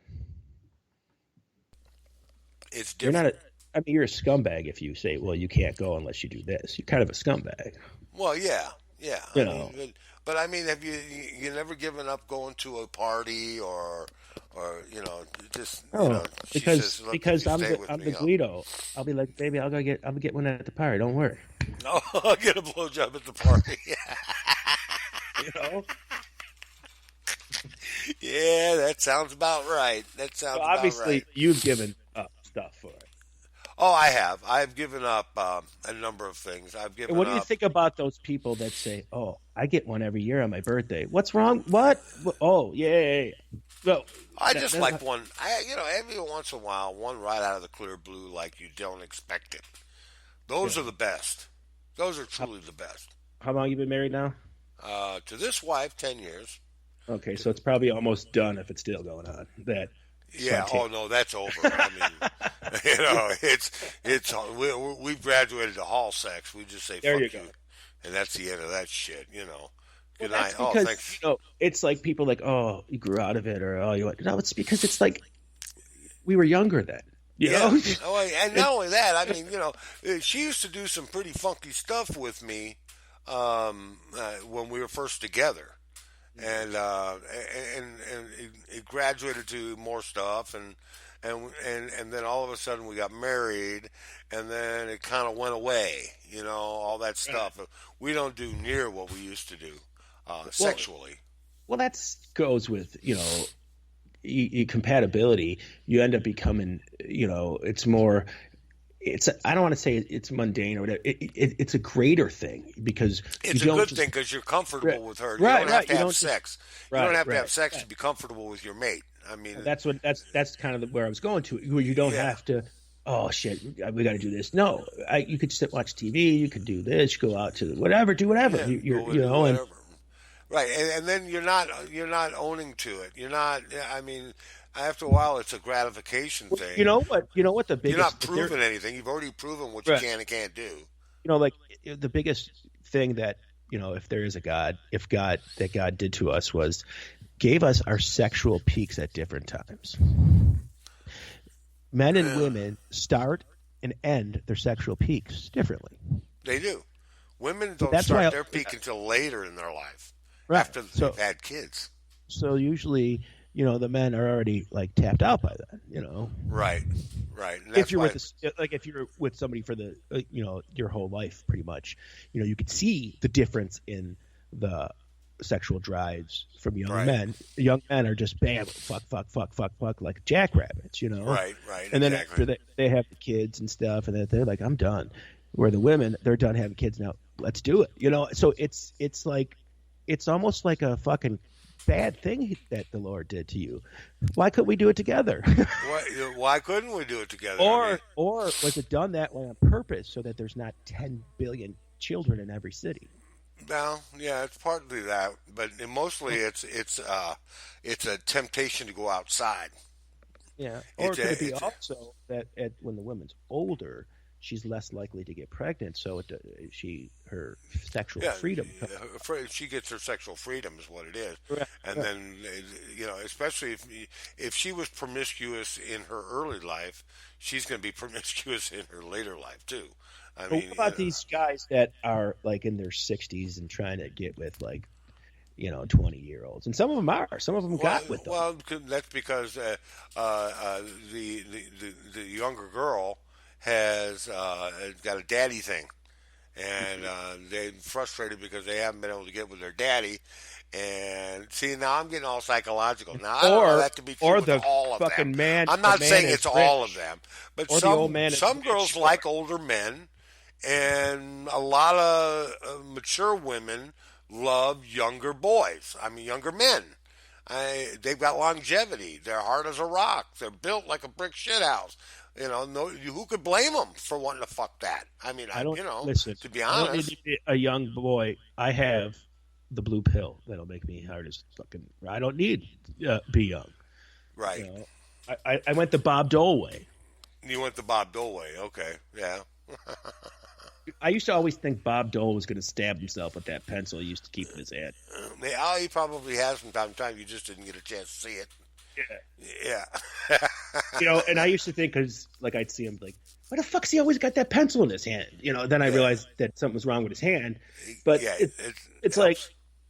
It's You're not different. a. I mean, you're a scumbag if you say, "Well, you can't go unless you do this." You're kind of a scumbag. Well, yeah, yeah. I You mean, know. but I mean, have you never given up going to a party or just Oh, she says, look, if because you stay with I'm me, the Guido. I'll be like, baby, I'll get one at the party. Don't worry. I'll get a blowjob at the party. You know. Yeah, that sounds about right. That So sounds about right. obviously, you've given up stuff for it. Oh, I have. I've given up a number of things. I've And given what do you up. think about those people that say, "Oh, I get one every year on my birthday"? What's wrong? What? Oh, yay! No, I that, just that's like not, one. Every once in a while, one right out of the clear blue, like you don't expect it. Those are yeah. the best. Those are How, truly the best. how long you been married now? To this wife, 10 years. Okay, so it's probably almost done if it's still going on. That Yeah. Oh spontaneous. no, that's over. I mean, it's we've graduated to hall sex. We just say There fuck you go. you, and that's the end of that shit. Well, Good that's night. Oh, because thanks. it's like people like, "Oh, you grew out of it," or "Oh, you." No, it's because it's like we were younger then. You Yeah. know. Oh, and It, not only that, I mean, she used to do some pretty funky stuff with me when we were first together, and it graduated to more stuff, and then all of a sudden we got married, and then it kind of went away. All that right. stuff. We don't do near what we used to do Well, sexually. that's goes with compatibility. You end up becoming, it's more. I don't want to say it's mundane or whatever. It's a greater thing because it's a good thing because you're comfortable with her. You right, don't have right. to have sex. You don't have to have sex to be right. comfortable with your mate. I mean, that's kind of where I was going to. Where you don't have to. Oh shit, we got to do this. No, you could sit watch TV. You could do this. You go out to whatever, do whatever. Yeah, you know, whatever. Right, and then you're not owning to it. You're not. I mean, after a while, it's a gratification thing. You know what? The biggest. You're not proving anything. You've already proven what you can and can't do. You know, like the biggest thing that if there is a God, that God did to us was gave us our sexual peaks at different times. Men and women start and end their sexual peaks differently. They do. Women don't start their peak until later in their life, after they've had kids. So usually, the men are already like tapped out by then. Right, right. And if you're if you're with somebody for the your whole life, pretty much, you could see the difference in the sexual drives from young men. Young men are just bam, fuck, like jackrabbits, Right. And then after they have the kids and stuff, and they're like, I'm done. Where the women, they're done having kids now. Let's do it, So it's like it's almost like a fucking bad thing that the Lord did to you. Why couldn't we do it together? Why couldn't we do it together? Or was it done that way on purpose so that there's not 10 billion children in every city? Well, yeah, it's partly that, but mostly it's a temptation to go outside. Yeah, or could it be also that when the woman's older, she's less likely to get pregnant, so her sexual freedom. She gets her sexual freedom is what it is, and right. then especially if she was promiscuous in her early life, she's going to be promiscuous in her later life too. I mean, what about these guys that are like in their 60s and trying to get with 20-year-olds? And some of them got with them. Well, that's because the younger girl has got a daddy thing, and they're frustrated because they haven't been able to get with their daddy. And see, now I'm getting all psychological. Now I don't know that to be true with all of them. I'm not saying it's all of them, but some girls like older men. And a lot of mature women love younger boys. I mean, younger men. They've got longevity. They're hard as a rock. They're built like a brick shithouse. Who could blame them for wanting to fuck that? I mean, listen, to be honest. I don't need to be a young boy. I have the blue pill that'll make me hard as fucking. I don't need be young. Right. I went the Bob Dole way. You went the Bob Dole way. Okay. Yeah. I used to always think Bob Dole was going to stab himself with that pencil he used to keep in his hand. He probably has from time to time. You just didn't get a chance to see it. Yeah. And I used to think, because I'd see him why the fuck's he always got that pencil in his hand? Then I realized that something was wrong with his hand. But it's like,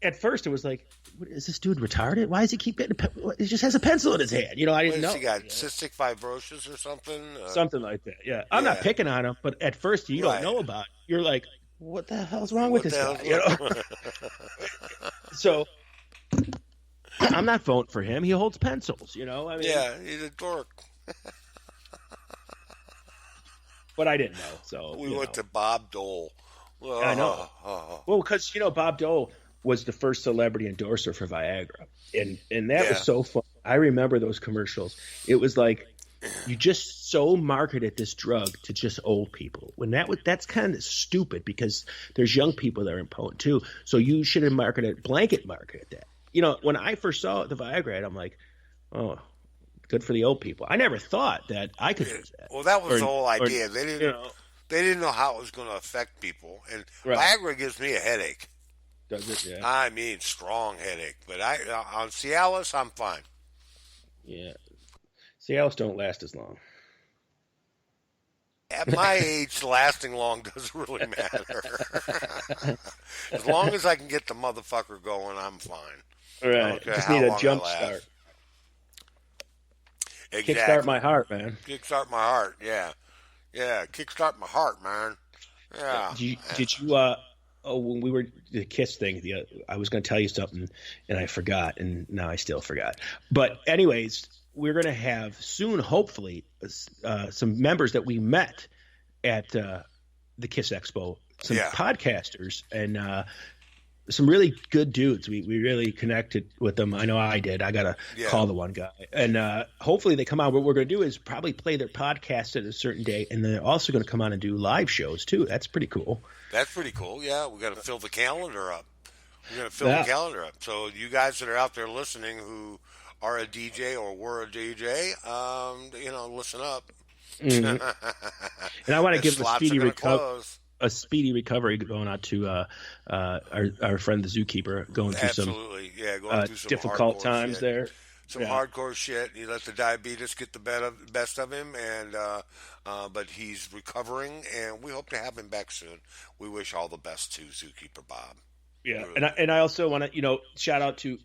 at first it was like, is this dude retarded? Why does he keep getting he just has a pencil in his hand? I didn't know. He got cystic fibrosis or something? Something like that, yeah. I'm not picking on him, but at first you don't know about it. You're like, what the hell's wrong with this guy? So I'm not voting for him. He holds pencils, I mean, yeah, he's a dork. But I didn't know, so we went to Bob Dole. I know. Well, because Bob Dole was the first celebrity endorser for Viagra, and that was so fun. I remember those commercials. It was like you just so marketed this drug to just old people. When that's kind of stupid because there's young people that are impotent too. So you should have blanket marketed that. When I first saw the Viagra ad, I'm like, oh, good for the old people. I never thought that I could use that. Well, that was the whole idea. They didn't know how it was going to affect people, and Viagra gives me a headache. Does it? Yeah. I mean, strong headache. But on Cialis, I'm fine. Yeah. Cialis don't last as long. At my age, lasting long doesn't really matter. As long as I can get the motherfucker going, I'm fine. Right. Just need a jump start. Exactly. Kickstart my heart, man. Kickstart my heart, yeah. Yeah, kickstart my heart, man. Yeah. Did you when we were the Kiss thing, I was going to tell you something, and I forgot, and now I still forgot. But anyways, we're going to have soon, hopefully, some members that we met at the Kiss Expo, some Yeah. podcasters and some really good dudes. We really connected with them. I know I did. I got to call the one guy. And hopefully they come on. What we're going to do is probably play their podcast at a certain day, and they're also going to come on and do live shows, too. That's pretty cool. That's pretty cool. Yeah, we got to fill the calendar up. We're going to fill the calendar up. So you guys that are out there listening who are a DJ or were a DJ, listen up. Mm-hmm. And I want to give a speedy recovery going out to our friend the Zookeeper going through some difficult times there. Some hardcore shit. He let the diabetes get the best of him, and but he's recovering, and we hope to have him back soon. We wish all the best to Zookeeper Bob. Yeah, really. And I also want to shout out to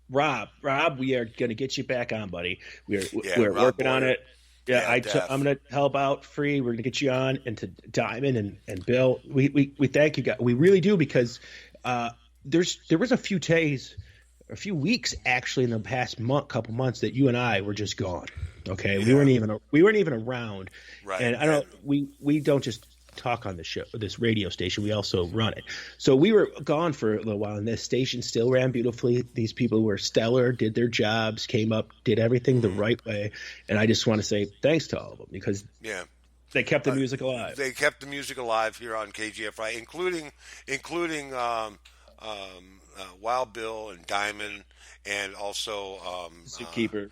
Rob. Rob, we are going to get you back on, buddy. We're working on it. Yeah, I'm going to help out free. We're going to get you on, and to Diamond and Bill. We thank you guys. We really do, because there was a few weeks actually in the past couple months that you and I were just gone. Okay, we weren't even around. Right. And we don't just talk on this radio station. We also run it. So we were gone for a little while, and this station still ran beautifully. These people were stellar, did their jobs, came up, did everything the right way. And I just want to say thanks to all of them, because they kept the music alive. They kept the music alive here on KGFI, including Wild Bill and Diamond, and also Zookeeper.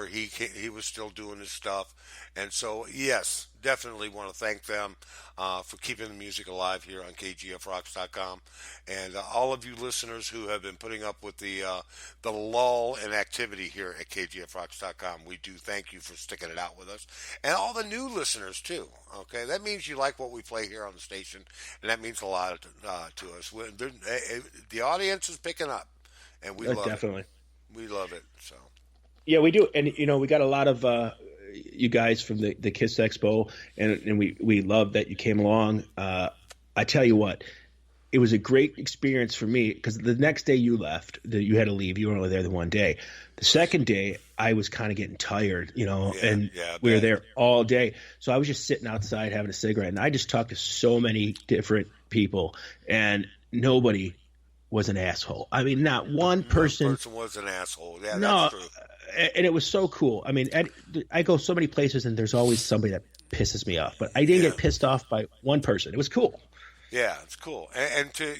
He was still doing his stuff, and so yes, definitely want to thank them for keeping the music alive here on KGFRocks.com, and all of you listeners who have been putting up with the lull in activity here at KGFRocks.com. We do thank you for sticking it out with us, and all the new listeners too. Okay, that means you like what we play here on the station, and that means a lot to us. The audience is picking up, and we love definitely. it. We love it. So yeah, we do, and we got a lot of you guys from the Kiss Expo, and we love that you came along. I tell you what, it was a great experience for me, because the next day you left, you had to leave. You were only there the one day. The second day, I was kind of getting tired, and we were there all day. So I was just sitting outside having a cigarette, and I just talked to so many different people, and nobody was an asshole. I mean, not one person. One person was an asshole. Yeah, that's true. And it was so cool. I mean, I go so many places, and there's always somebody that pisses me off. But I didn't get pissed off by one person. It was cool. Yeah, it's cool. And to,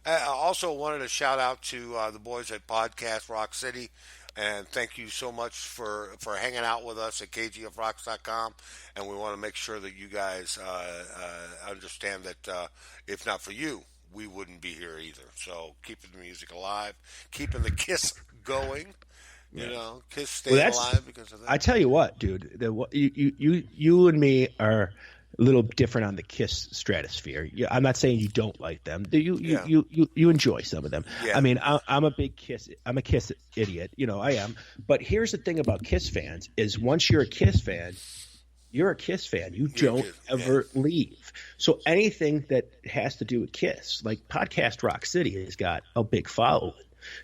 I also wanted to shout out to the boys at Podcast Rock City. And thank you so much for hanging out with us at KGFRocks.com. And we want to make sure that you guys understand that if not for you, we wouldn't be here either. So keeping the music alive, keeping the Kiss going. Kiss staying alive because of that. I tell you what, dude, you and me are a little different on the Kiss stratosphere. I'm not saying you don't like them. You enjoy some of them. Yeah. I mean, I'm a big Kiss. I'm a Kiss idiot. I am. But here's the thing about Kiss fans: is once you're a Kiss fan, you're a Kiss fan. You don't ever leave. So anything that has to do with Kiss, like Podcast Rock City, has got a big following.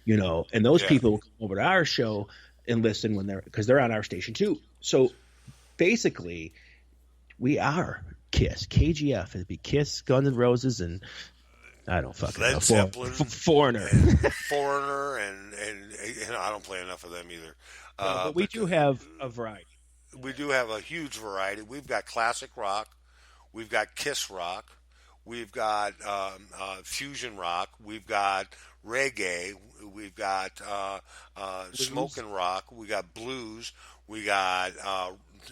And those people will come over to our show and listen because they're on our station too. So basically, we are Kiss. KGF would be Kiss, Guns N' Roses, and I don't fucking know. Foreigner. Foreigner, and I don't play enough of them either. But we do have a variety. We do have a huge variety. We've got classic rock. We've got Kiss rock. We've got fusion rock. We've got reggae. We've got smoking rock. We got blues. We got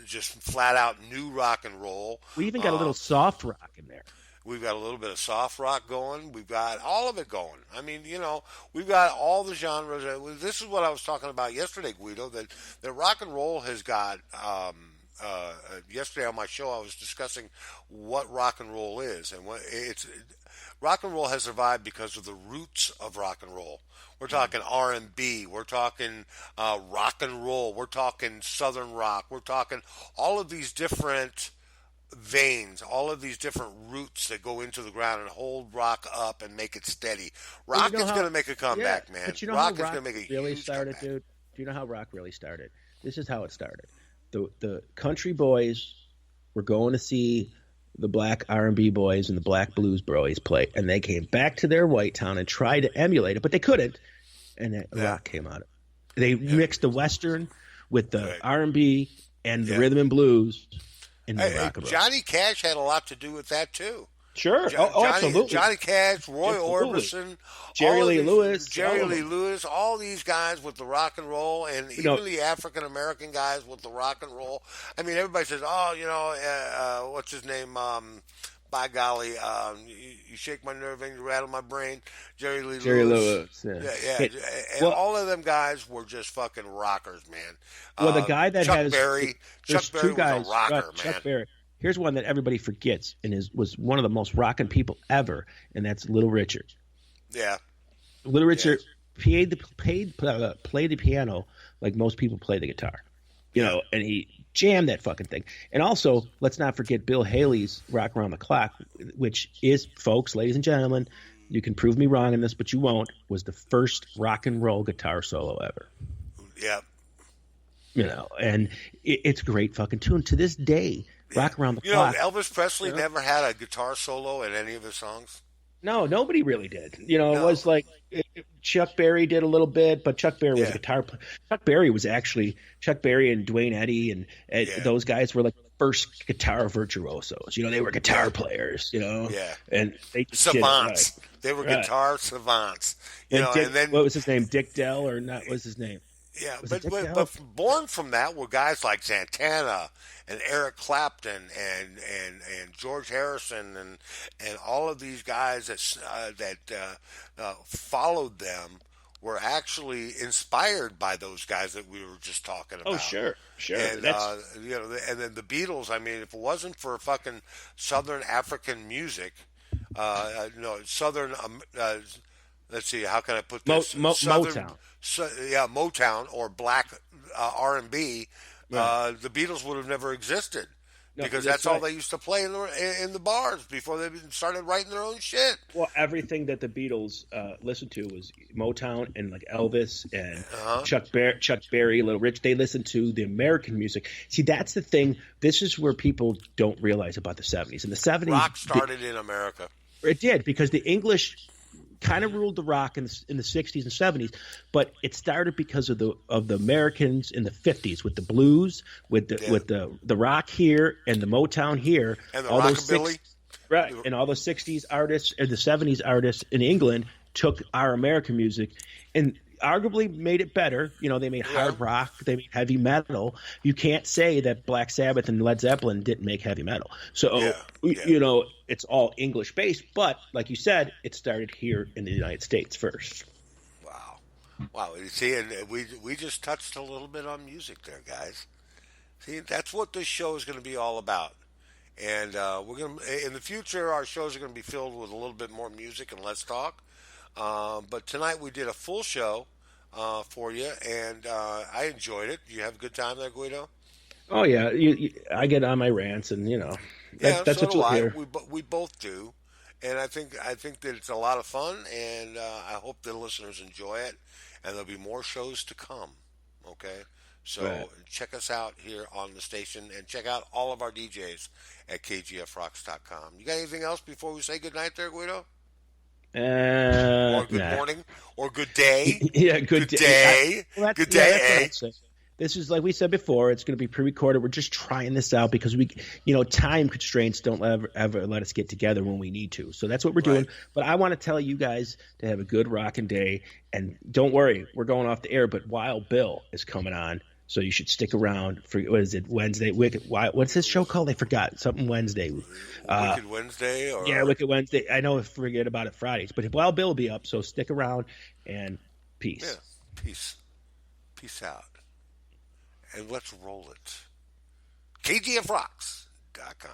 just flat out new rock and roll. We even got a little soft rock in there. We've got a little bit of soft rock going. We've got all of it going. I mean, we've got all the genres. This is what I was talking about yesterday, Guido, that rock and roll has got yesterday on my show I was discussing what rock and roll is, and rock and roll has survived because of the roots of rock and roll. We're talking R&B, we're talking rock and roll, we're talking southern rock, we're talking all of these different veins, all of these different roots that go into the ground and hold rock up and make it steady. Rock is going to make a comeback, man. But rock is going to make a huge comeback. Dude? Do you know how rock really started? This is how it started. The country boys we're going to see the black R&B boys and the black blues boys play, and they came back to their white town and tried to emulate it, but they couldn't, and then rock came out of it. They mixed the Western with the R&B and the rhythm and blues, and rock and roll. Johnny Cash had a lot to do with that too. Sure. Absolutely. Johnny Cash, Roy Orbison, Jerry Lee Lewis, all these guys with the rock and roll, and even the African American guys with the rock and roll. I mean, everybody says, what's his name? By golly, you shake my nerve and you rattle my brain. Jerry Lewis. Yeah. And all of them guys were just fucking rockers, man. Well, the guy that Chuck Berry was a rocker, man. Chuck Berry. Here's one that everybody forgets and was one of the most rocking people ever, and that's Little Richard. Yeah. Little Richard played the piano like most people play the guitar, and he jammed that fucking thing. And also, let's not forget Bill Haley's Rock Around the Clock, which is, folks, ladies and gentlemen, you can prove me wrong in this, but you won't, was the first rock and roll guitar solo ever. Yeah. And it's a great fucking tune. To this day, Rock Around the Clock. Elvis Presley never had a guitar solo in any of his songs? No, nobody really did. It was like Chuck Berry did a little bit, but Chuck Berry was a guitar player. Chuck Berry and Dwayne Eddy and those guys were like first guitar virtuosos. They were guitar players, and they just savants. Did it right. They were guitar savants. And then what was his name? Dick Dell or not? What was his name? Yeah, but born from that were guys like Santana and Eric Clapton and George Harrison and all of these guys that followed them were actually inspired by those guys that we were just talking about. Oh, sure. And and then the Beatles. I mean, if it wasn't for fucking Southern African music, Southern. Let's see, how can I put this? Motown. Motown or black R&B. Right. The Beatles would have never existed because that's all they used to play in the bars before they started writing their own shit. Well, everything that the Beatles listened to was Motown and like Elvis and Chuck Berry, Little Rich. They listened to the American music. See, that's the thing. This is where people don't realize about the 70s. In the 70s, rock started in America. It did, because the English kind of ruled the rock in the 60s and 70s, but it started because of the Americans in the 50s with the blues, with the rock here and the Motown here, and the rockabilly, right? And all the 60s artists and the 70s artists in England took our American music and arguably made it better. They made hard rock, they made heavy metal. You can't say that Black Sabbath and Led Zeppelin didn't make heavy metal. So it's all English based, but like you said, it started here in the United States first. Wow. You see, and we just touched a little bit on music there, guys. See, that's what this show is going to be all about. And we're going to, in the future, our shows are going to be filled with a little bit more music and less talk. But tonight we did a full show for you, and I enjoyed it. You have a good time there, Guido? Oh yeah, I get on my rants, and that's so what you'll hear. We both do, and I think that it's a lot of fun, and I hope the listeners enjoy it, and there'll be more shows to come. Okay, so check us out here on the station, and check out all of our DJs at kgfrocks.com. You got anything else before we say goodnight there, Guido? Or good morning, or good day. Yeah, good day. Good day. This is, like we said before, it's going to be pre-recorded. We're just trying this out because time constraints don't ever let us get together when we need to. So that's what we're doing. But I want to tell you guys to have a good rockin' day. And don't worry, we're going off the air, but Wild Bill is coming on. So you should stick around for, what is it, Wednesday? What's this show called? I forgot. Something Wednesday. Wicked Wednesday? Yeah, Wicked Wednesday. I know I forget about it Fridays. But Wild Bill will be up, so stick around, and peace. Yeah, peace out. And let's roll it. KGFRocks.com.